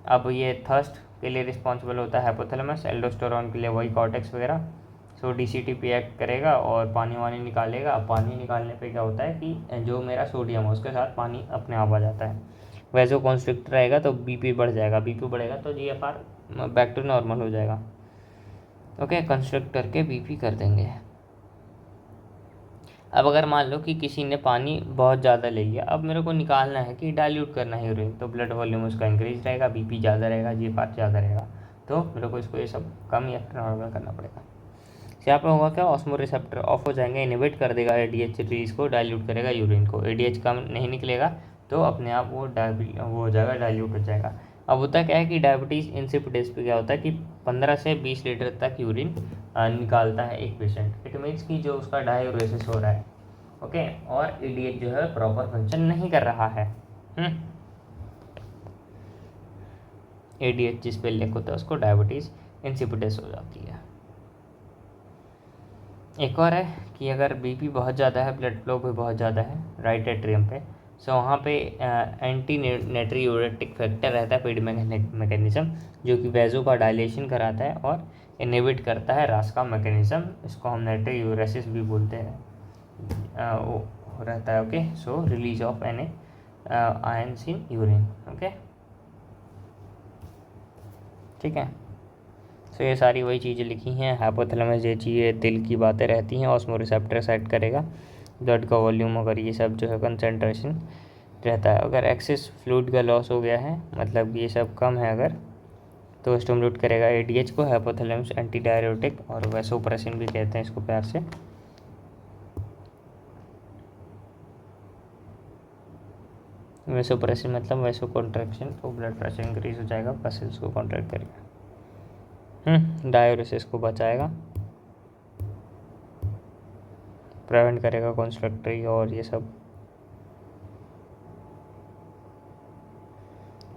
Speaker 1: अब ये थर्स्ट के लिए रिस्पॉन्सिबल होता है हाइपोथैलेमस, एल्डोस्टेरोन के लिए वही कॉर्टेक्स वगैरह। सो डीसीटी पे एक्ट करेगा और पानी वानी निकालेगा। पानी निकालने पे क्या होता है कि जो मेरा सोडियम है उसके साथ पानी अपने आप आ जाता है। वैसोकॉन्स्ट्रिक्टर रहेगा तो बीपी बढ़ जाएगा, बीपी बढ़ेगा तो जीएफआर बैक टू नॉर्मल हो जाएगा। ओके, कंस्ट्रक्ट करके बीपी कर देंगे। अब अगर मान लो कि किसी ने पानी बहुत ज़्यादा ले लिया, अब मेरे को निकालना है कि डाइल्यूट करना है यूरिन, तो ब्लड वॉल्यूम उसका इंक्रीज रहेगा, बीपी ज़्यादा रहेगा, जीएफआर ज़्यादा रहेगा, तो मेरे को इसको ये सब कम या फिर नॉर्मल करना पड़ेगा। यहाँ पे होगा क्या, ऑस्मो रिसेप्टर ऑफ हो जाएंगे, इनहिबिट कर देगा एडीएच रिलीज को, डाइल्यूट करेगा यूरिन को। एडीएच कम नहीं निकलेगा तो अपने आप वो हो जाएगा, डाइल्यूट हो जाएगा। अब होता क्या है कि डायबिटीज़ इंसिपिडेस पे क्या होता है कि 15 से 20 लीटर तक यूरिन निकालता है एक पेशेंट। इट मीन्स कि जो उसका डायूरेसिस हो रहा है, ओके, और एडीएच जो है प्रॉपर फंक्शन नहीं कर रहा है। एडीएच जिस पे लेक होता है उसको डायबिटीज़ इंसिपिडेस हो जाती है। एक और है कि अगर बीपी बहुत ज़्यादा है, ब्लड फ्लो भी बहुत ज़्यादा है राइट एट्रियम पे, सो वहाँ पे एंटी नाइट्रियूरेटिक फैक्टर रहता है, फीड मैकेनिज्म, जो कि वैजो का डायलेशन कराता है और इनहिबिट करता है रास का मैकेनिज्म। इसको हम नाइट्रियूरेसिस भी बोलते हैं, वो रहता है। Okay, so release of anions in urine. Okay, ठीक है। सो ये सारी वही चीज़ें लिखी हैं। हाइपोथैलेमस ये चीज़ें दिल की बातें रहती हैं, ऑस्मो रिसेप्टर सेट करेगा, ब्लड का वॉल्यूम, अगर ये सब जो है कंसनट्रेशन रहता है। अगर एक्सेस फ्लूइड का लॉस हो गया है, मतलब ये सब कम है अगर, तो स्टिमुलेट करेगा एडीएच को हाइपोथैलेमस, एंटी डायरेटिक, और वैसोप्रेसिन भी कहते हैं इसको प्यार से। वैसोप्रेसिन मतलब वैसो कॉन्ट्रैक्शन, तो ब्लड प्रेशर इंक्रीज हो जाएगा, मसल्स को कॉन्ट्रैक्ट करेगा। डायूरेसिस को बचाएगा, प्रिवेंट करेगा कॉन्स्ट्रक्टरी और ये सब।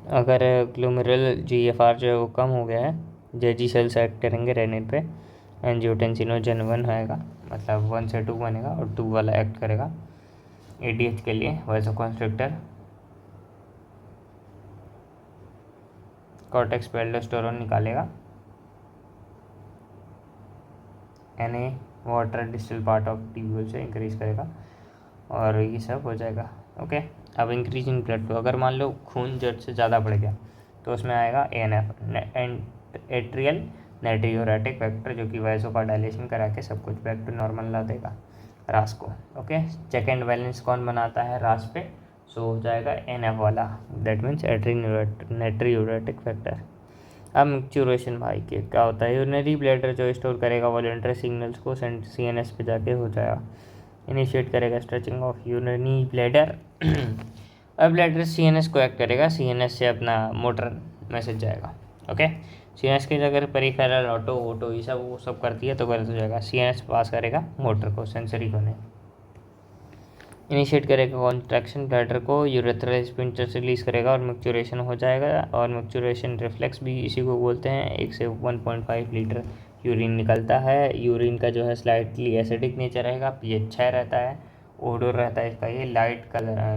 Speaker 1: अगर ग्लोमेरुलर जीएफआर जो है वो कम हो गया है, जेजी सेल्स एक्ट करेंगे रेनिन पे, एंजियोटेंसिनोजन 1 आएगा, मतलब 1 से 2 बनेगा और 2 वाला एक्ट करेगा एडीएच के लिए, वैसोकॉन्स्ट्रिक्टर। कॉर्टेक्स पे एल्डोस्टेरोन निकालेगा, NA water distal part of tubule से इंक्रीज करेगा और ये सब हो जाएगा। ओके, अब इंक्रीज इन ब्लड फ्लो, अगर मान लो खून जट से ज़्यादा बढ़ गया तो उसमें आएगा एएनएफ, एट्रियल नाइट्रियोरेटिक फैक्टर, जो कि वैसो का डायलेशन करा के सब कुछ बैक टू नॉर्मल ला देगा रास को। ओके, चेक एंड बैलेंस कौन बनाता है रास पे, सो हो जाएगा एनएफ वाला, दैट मीन्स एट्रियल नाइट्रियोरेटिक फैक्टर। अब मैच्योरेशन भाई के क्या होता है, यूरिनरी ब्लैडर जो स्टोर करेगा वॉलंटरी सिग्नल्स को सीएनएस पे जाके हो जाएगा, इनिशिएट करेगा स्ट्रेचिंग ऑफ यूरिनरी ब्लैडर। अब ब्लैडर सीएनएस को एक्ट करेगा, सीएनएस से अपना मोटर मैसेज जाएगा। ओके, सीएनएस की जगह पेरिफेरल ऑटो ये सब वो सब करती है तो गलत हो जाएगा, सीएनएस पास करेगा मोटर को, सेंसरी को नहीं। इनिशिएट करेगा कॉन्ट्रैक्शन, ब्लैडर को यूरेथ्रल स्फिंक्टर से रिलीज करेगा और मैच्योरेशन हो जाएगा। और मैच्योरेशन रिफ्लेक्स भी इसी को बोलते हैं। 1 से 1.5 लीटर यूरिन निकलता है। यूरिन का जो है स्लाइटली एसिडिक नेचर रहेगा, पीएच 6 रहता है, ओडोर रहता है इसका ये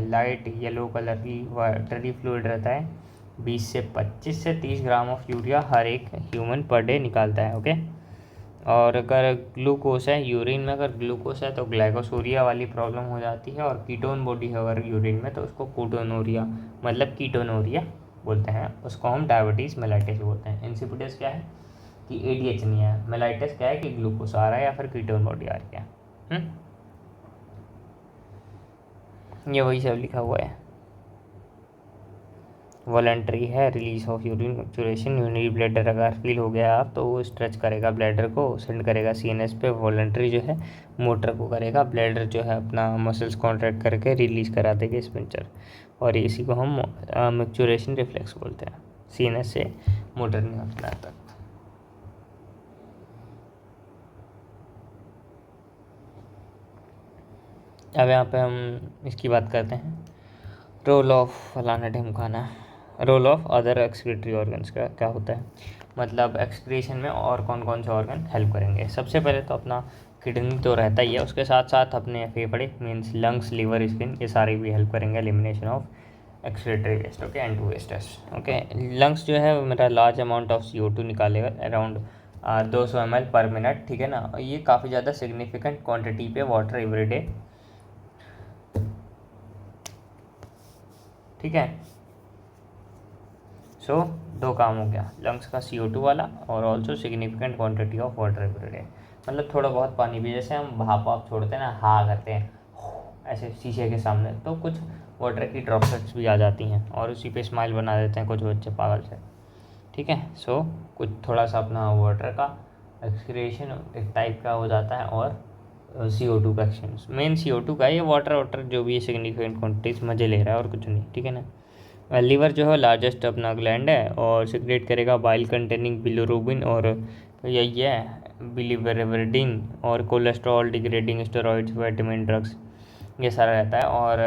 Speaker 1: लाइट येलो कलर की वाटरी फ्लूइड रहता है। 20 से 25 से 30 ग्राम ऑफ यूरिया हर एक ह्यूमन पर डे निकालता है। ओके, और अगर ग्लूकोज है यूरिन में, अगर ग्लूकोज है तो ग्लाइकोसोरिया वाली प्रॉब्लम हो जाती है, और कीटोन बॉडी है अगर यूरिन में तो उसको कोटोनोरिया मतलब कीटोनोरिया बोलते हैं, उसको हम डायबिटीज़ मेलाइटिस बोलते हैं। इंसिपिडेस क्या है कि एडीएच नहीं है, मेलाइटिस क्या है कि ग्लूकोज आ रहा है या फिर कीटोन बॉडी आ रही है। ये वही सब लिखा हुआ है। वॉलंटरी है, release of urine, maturation, urinary bladder अगर फील हो गया आप तो वो स्ट्रेच करेगा ब्लैडर को, सेंड करेगा सीएनएस पे, वॉलंटरी जो है मोटर को करेगा, ब्लैडर जो है अपना मसल्स कॉन्ट्रैक्ट करके रिलीज करा देगा स्पिंचर। और इसी को हम मैच्योरेशन रिफ्लेक्स बोलते हैं, सीएनएस से मोटर न्यूरॉन तक। अब यहाँ पे हम इसकी बात करते हैं, रोल ऑफ फलाना ढिमकाना, role of other excretory organs का क्या होता है, मतलब एक्सक्रीशन में और कौन कौन से ऑर्गन हेल्प करेंगे। सबसे पहले तो अपना किडनी तो रहता ही है, उसके साथ साथ अपने फेफड़े मीन्स लंग्स, लीवर, स्किन, ये सारे भी हेल्प करेंगे elimination of excretory waste. Okay, and to wastes. Okay, lungs जो है मेरा लार्ज अमाउंट ऑफ CO2 निकालेगा, अराउंड 200 ml पर मिनट, ठीक है ना। ये काफ़ी ज़्यादा सिग्निफिकेंट क्वांटिटी पे वाटर एवरीडे, ठीक है। सो दो काम हो गया, लंग्स का CO2 वाला और also significant quantity of water everyday, मतलब थोड़ा बहुत पानी भी, जैसे हम भाप आप छोड़ते हैं ना, हाँ करते हैं ऐसे शीशे के सामने, तो कुछ वाटर की ड्रॉपलेट्स भी आ जाती हैं और उसी पे स्माइल बना देते हैं कुछ बच्चे पागल से, ठीक है। सो कुछ थोड़ा सा अपना वाटर का एक्सक्रीशन एक टाइप का हो जाता है और CO2 का एक्सचेंज, मेन CO2 का, ये वाटर जो भी है सिग्निफिकेंट क्वांटिटीज मज़े ले रहा है और कुछ नहीं, ठीक है ना। लीवर जो है लार्जेस्ट अपना ग्लैंड है और सिक्रेट करेगा बाइल कंटेनिंग बिलिरुबिन और यही है बिलिवर्डिन और cholesterol degrading steroids, vitamin, drugs, ये सारा रहता है और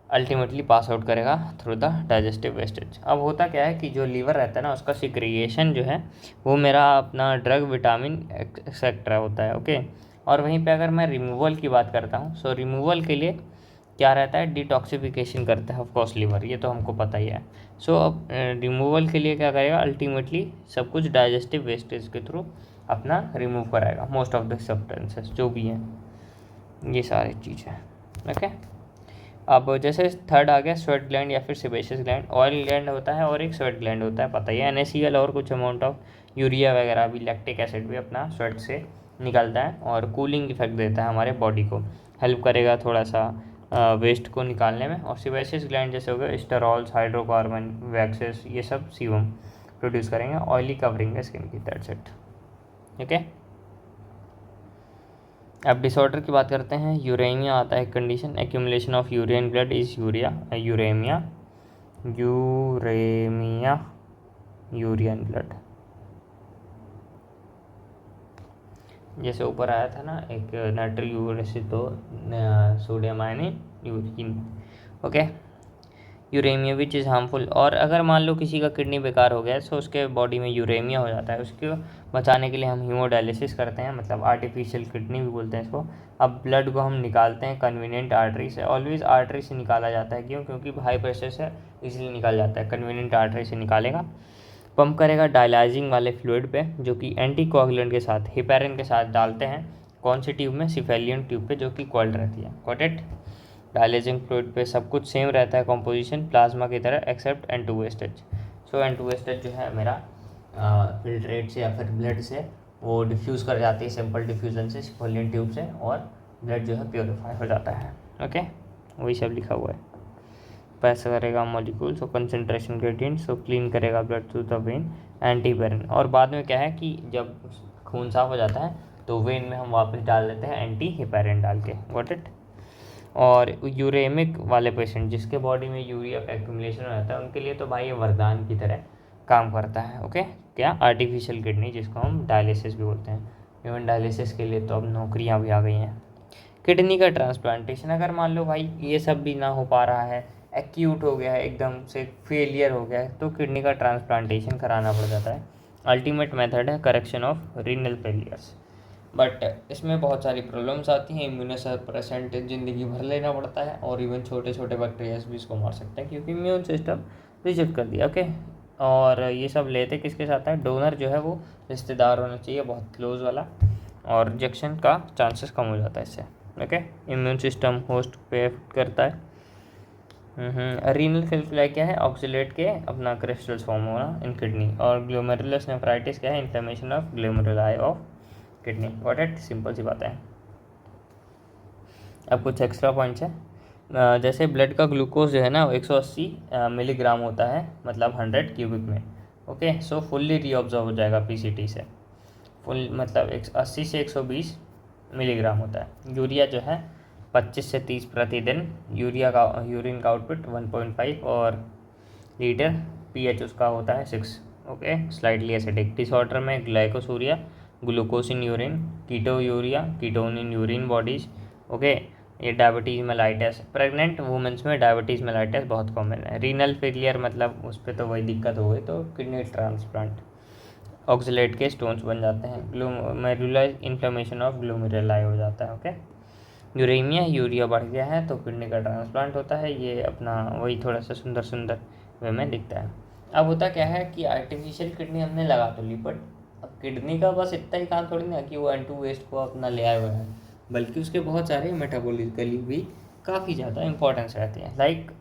Speaker 1: अल्टीमेटली पास आउट करेगा थ्रू द डाइजेस्टिव वेस्टेज। अब होता क्या है कि जो लीवर रहता है ना, उसका सिक्रिएशन जो है वो मेरा अपना ड्रग, विटामिन एक्सेट्रा होता है। ओके, और वहीं पे अगर मैं रिमूवल की बात करता हूँ, सो रिमूवल के लिए क्या रहता है, डिटॉक्सिफिकेशन करता है ऑफकोर्स लीवर, ये तो हमको पता ही है। सो अब रिमूवल के लिए क्या करेगा, अल्टीमेटली सब कुछ डाइजेस्टिव वेस्टेज के थ्रू अपना रिमूव कराएगा मोस्ट ऑफ द सब्सटेंसेस जो भी हैं, ये सारी चीज़ें। ओके, अब जैसे थर्ड आ गया स्वेट ग्लैंड या फिर सेबेशियस ग्लैंड। ऑयल ग्लैंड होता है और एक स्वेट ग्लैंड होता है, पता ही है, NaCl और कुछ अमाउंट ऑफ यूरिया वगैरह भी, लैक्टिक एसिड भी अपना स्वेट से निकलता है और कूलिंग इफेक्ट देता है हमारे बॉडी को, हेल्प करेगा थोड़ा सा वेस्ट को निकालने में। और सेबेशियस ग्लैंड जैसे हो गए स्टेरॉल्स, हाइड्रोकार्बन, वैक्सेस, ये सब सीबम प्रोड्यूस करेंगे, ऑयली कवरिंग है स्किन की, दैट्स इट। ओके, अब डिसऑर्डर की बात करते हैं। यूरेमिया आता है condition, accumulation of urea in blood is uraemia urea in blood. जैसे ऊपर आया था ना एक नाइट्रिल यूरेसिल, तो sodium ion urine. Okay, uraemia which is harmful. और अगर मान लो किसी का किडनी बेकार हो गया तो उसके बॉडी में यूरेमिया हो जाता है, उसको बचाने के लिए हम हीमोडायलिसिस करते हैं, मतलब आर्टिफिशियल किडनी भी बोलते हैं इसको। अब ब्लड को हम निकालते हैं कन्वीनियंट आर्टरी से, ऑलवेज आर्टरी से निकाला जाता है, क्यों, क्योंकि हाई प्रेशर से इजीली निकाल जाता है, कन्वीनियंट आर्टरी से निकालेगा। पंप करेगा डायलाइजिंग वाले फ्लूइड पे, जो कि एंटीकोगुलेंट के साथ, हेपेरिन के साथ डालते हैं, कौन सी ट्यूब में, सिफेलियन ट्यूब पे, जो कि कॉइल्ड रहती है। Got it. डायलाइजिंग फ्लूइड पे सब कुछ सेम रहता है कॉम्पोजिशन प्लाज्मा की तरह, एक्सेप्ट N2 वेस्टेज। सो N2 वेस्टेज जो है मेरा फिल्ट्रेट से या फिर ब्लड से वो डिफ्यूज़ कर जाती है, सिंपल डिफ्यूजन से सिफेलियन ट्यूब से, और ब्लड जो है प्योरीफाई हो जाता है। ओके, वही सब लिखा हुआ है। पैसा करेगा मॉलिक्यूल, सो कंसनट्रेशन ग्रेडियंट, सो क्लीन करेगा ब्लड थ्रू द वेन, एंटीपेरिन। और बाद में क्या है कि जब खून साफ हो जाता है तो वेन में हम वापस डाल देते हैं एंटी हेपेरिन डाल के। Got it. और यूरेमिक वाले पेशेंट जिसके बॉडी में यूरिया का एक्यूमुलेशन हो जाता है, उनके लिए तो भाई ये वरदान की तरह काम करता है। ओके, क्या, आर्टिफिशियल किडनी, जिसको हम डायलिसिस भी बोलते हैं। इवन डायलिसिस के लिए तो अब नौकरियां भी आ गई हैं। किडनी का ट्रांसप्लांटेशन, अगर मान लो भाई ये सब भी ना हो पा रहा है, एक्यूट हो गया है, एकदम से फेलियर हो गया है, तो किडनी का ट्रांसप्लांटेशन कराना पड़ जाता है। अल्टीमेट मेथड है correction of renal failures, but इसमें बहुत सारी प्रॉब्लम्स आती हैं। इम्यूनोसप्रेसेंट ज़िंदगी भर लेना पड़ता है और इवन छोटे छोटे बैक्टीरियाज भी इसको मार सकते हैं, क्योंकि इम्यून सिस्टम रिजेक्ट कर दिया। ओके, और ये सब लेते किसके साथ है, डोनर जो है वो रिश्तेदार होना चाहिए, बहुत क्लोज वाला, और रिजेक्शन का चांसेस कम हो जाता है इससे। ओके, इम्यून सिस्टम होस्ट पे अफेक्ट करता है। रीनल फेलियर क्या है, ऑक्सीलेट के अपना क्रिस्टल्स फॉर्म होना इन किडनी। और ग्लोमेरुलस नेफ्राइटिस क्या है, inflammation of glomeruli of kidney. Got it, simple सी बात है। अब कुछ एक्स्ट्रा पॉइंट्स है, जैसे ब्लड का ग्लूकोज जो है ना 180 मिलीग्राम होता है, मतलब 100 क्यूबिक में। ओके, सो फुल्ली रीऑब्जॉर्व हो जाएगा PCT से, फुल मतलब 80 से 120 मिलीग्राम होता है। यूरिया जो है 25 से 30 प्रतिदिन। यूरिन का आउटपुट 1.5 और लीटर। पीएच उसका होता है 6। Okay, slightly acidic. डिसऑर्डर में glycosuria, glucose in urine, ketonuria, ketone in urine bodies. Okay, ये डायबिटीज़ मेलाइटिस। प्रेग्नेंट वुमेंस में डायबिटीज़ मेलाइटिस बहुत कॉमन है। रीनल फेलियर मतलब उस पर तो वही दिक्कत हो गई, तो किडनी ट्रांसप्लांट। ऑक्सलेट के स्टोन्स बन जाते हैं। ग्लोमेरुलर इन्फ्लेमेशन ऑफ ग्लोमेरुलाई हो जाता है। ओके, यूरेमिया, यूरिया बढ़ गया है तो किडनी का ट्रांसप्लांट होता है। ये अपना वही थोड़ा सा सुंदर सुंदर वे में दिखता है। अब होता क्या है कि आर्टिफिशियल किडनी हमने लगा तो ली, बट अब किडनी का बस इतना ही काम थोड़ी ना कि वो एंटू वेस्ट को अपना ले आए हुए हैं, बल्कि उसके बहुत सारे मेटाबॉलिकली भी काफ़ी ज़्यादा इंपॉर्टेंस रहती है। लाइक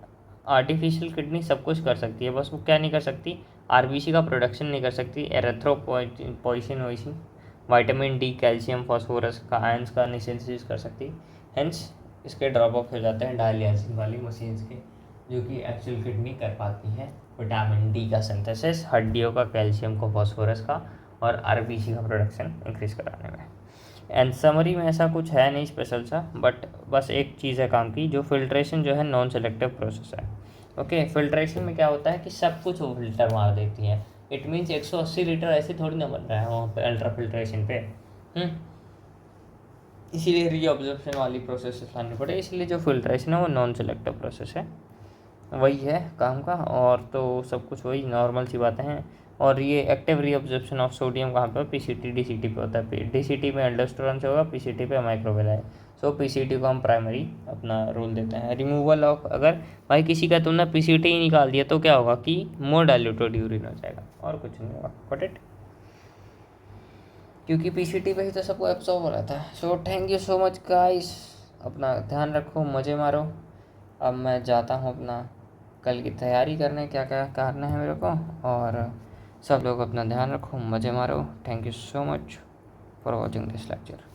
Speaker 1: आर्टिफिशियल किडनी सब कुछ कर सकती है, बस वो क्या नहीं कर सकती, आरबीसी का प्रोडक्शन नहीं कर सकती, एरेथ्रोपोइसिन वोइसिन, विटामिन डी, कैल्शियम, फास्फोरस का आयंस का नहीं सिंथेसिस कर सकती। हेंस इसके ड्रॉप ऑफ हो जाते हैं डायलिसिस वाली मशीन्स के, जो कि एक्चुअल किडनी कर पाती है विटामिन डी का सिंथेसिस, हड्डियों का कैल्शियम को फास्फोरस का, और आरबीसी का प्रोडक्शन इंक्रीज कराने में। एंड समरी में ऐसा कुछ है नहीं स्पेशल सा, बट बस एक चीज़ है काम की, जो फिल्ट्रेशन जो है नॉन सेलेक्टिव प्रोसेस है। ओके, फिल्ट्रेशन में क्या होता है कि सब कुछ वो फिल्टर मार देती है। इट मीन्स 180 लीटर ऐसे थोड़ी ना बन रहा है वहाँ पे अल्ट्रा फिल्ट्रेशन पे। इसीलिए रीअब्जॉर्प्शन वाली प्रोसेस लानी पड़े, इसलिए जो फिल्ट्रेशन है वो नॉन सेलेक्टिव प्रोसेस है, वही है काम का। और तो सब कुछ वही नॉर्मल सी बातें हैं। और ये एक्टिव रीअब्जॉर्प्शन ऑफ सोडियम कहाँ पे, पीसीटी डीसीटी पे होता है। डीसीटी में एल्डोस्टेरोन से होगा, पीसीटी पे माइक्रोवेल है। सो पीसीटी को हम प्राइमरी अपना रोल देते हैं। रिमूवल ऑफ, अगर भाई किसी का तुमने पीसीटी ही निकाल दिया तो क्या होगा कि मोर डाइल्यूटेड यूरिन हो जाएगा, और कुछ नहीं होगा। Got it? क्योंकि पीसीटी पे ही तो सबको एब्सॉर्ब हो रहा था। So thank you so much guys, अपना ध्यान रखो, मज़े मारो। अब मैं जाता हूँ अपना कल की तैयारी करने, क्या क्या करना है मेरे को। और सब लोग अपना ध्यान रखो, मज़े मारो। Thank you so much for watching this lecture.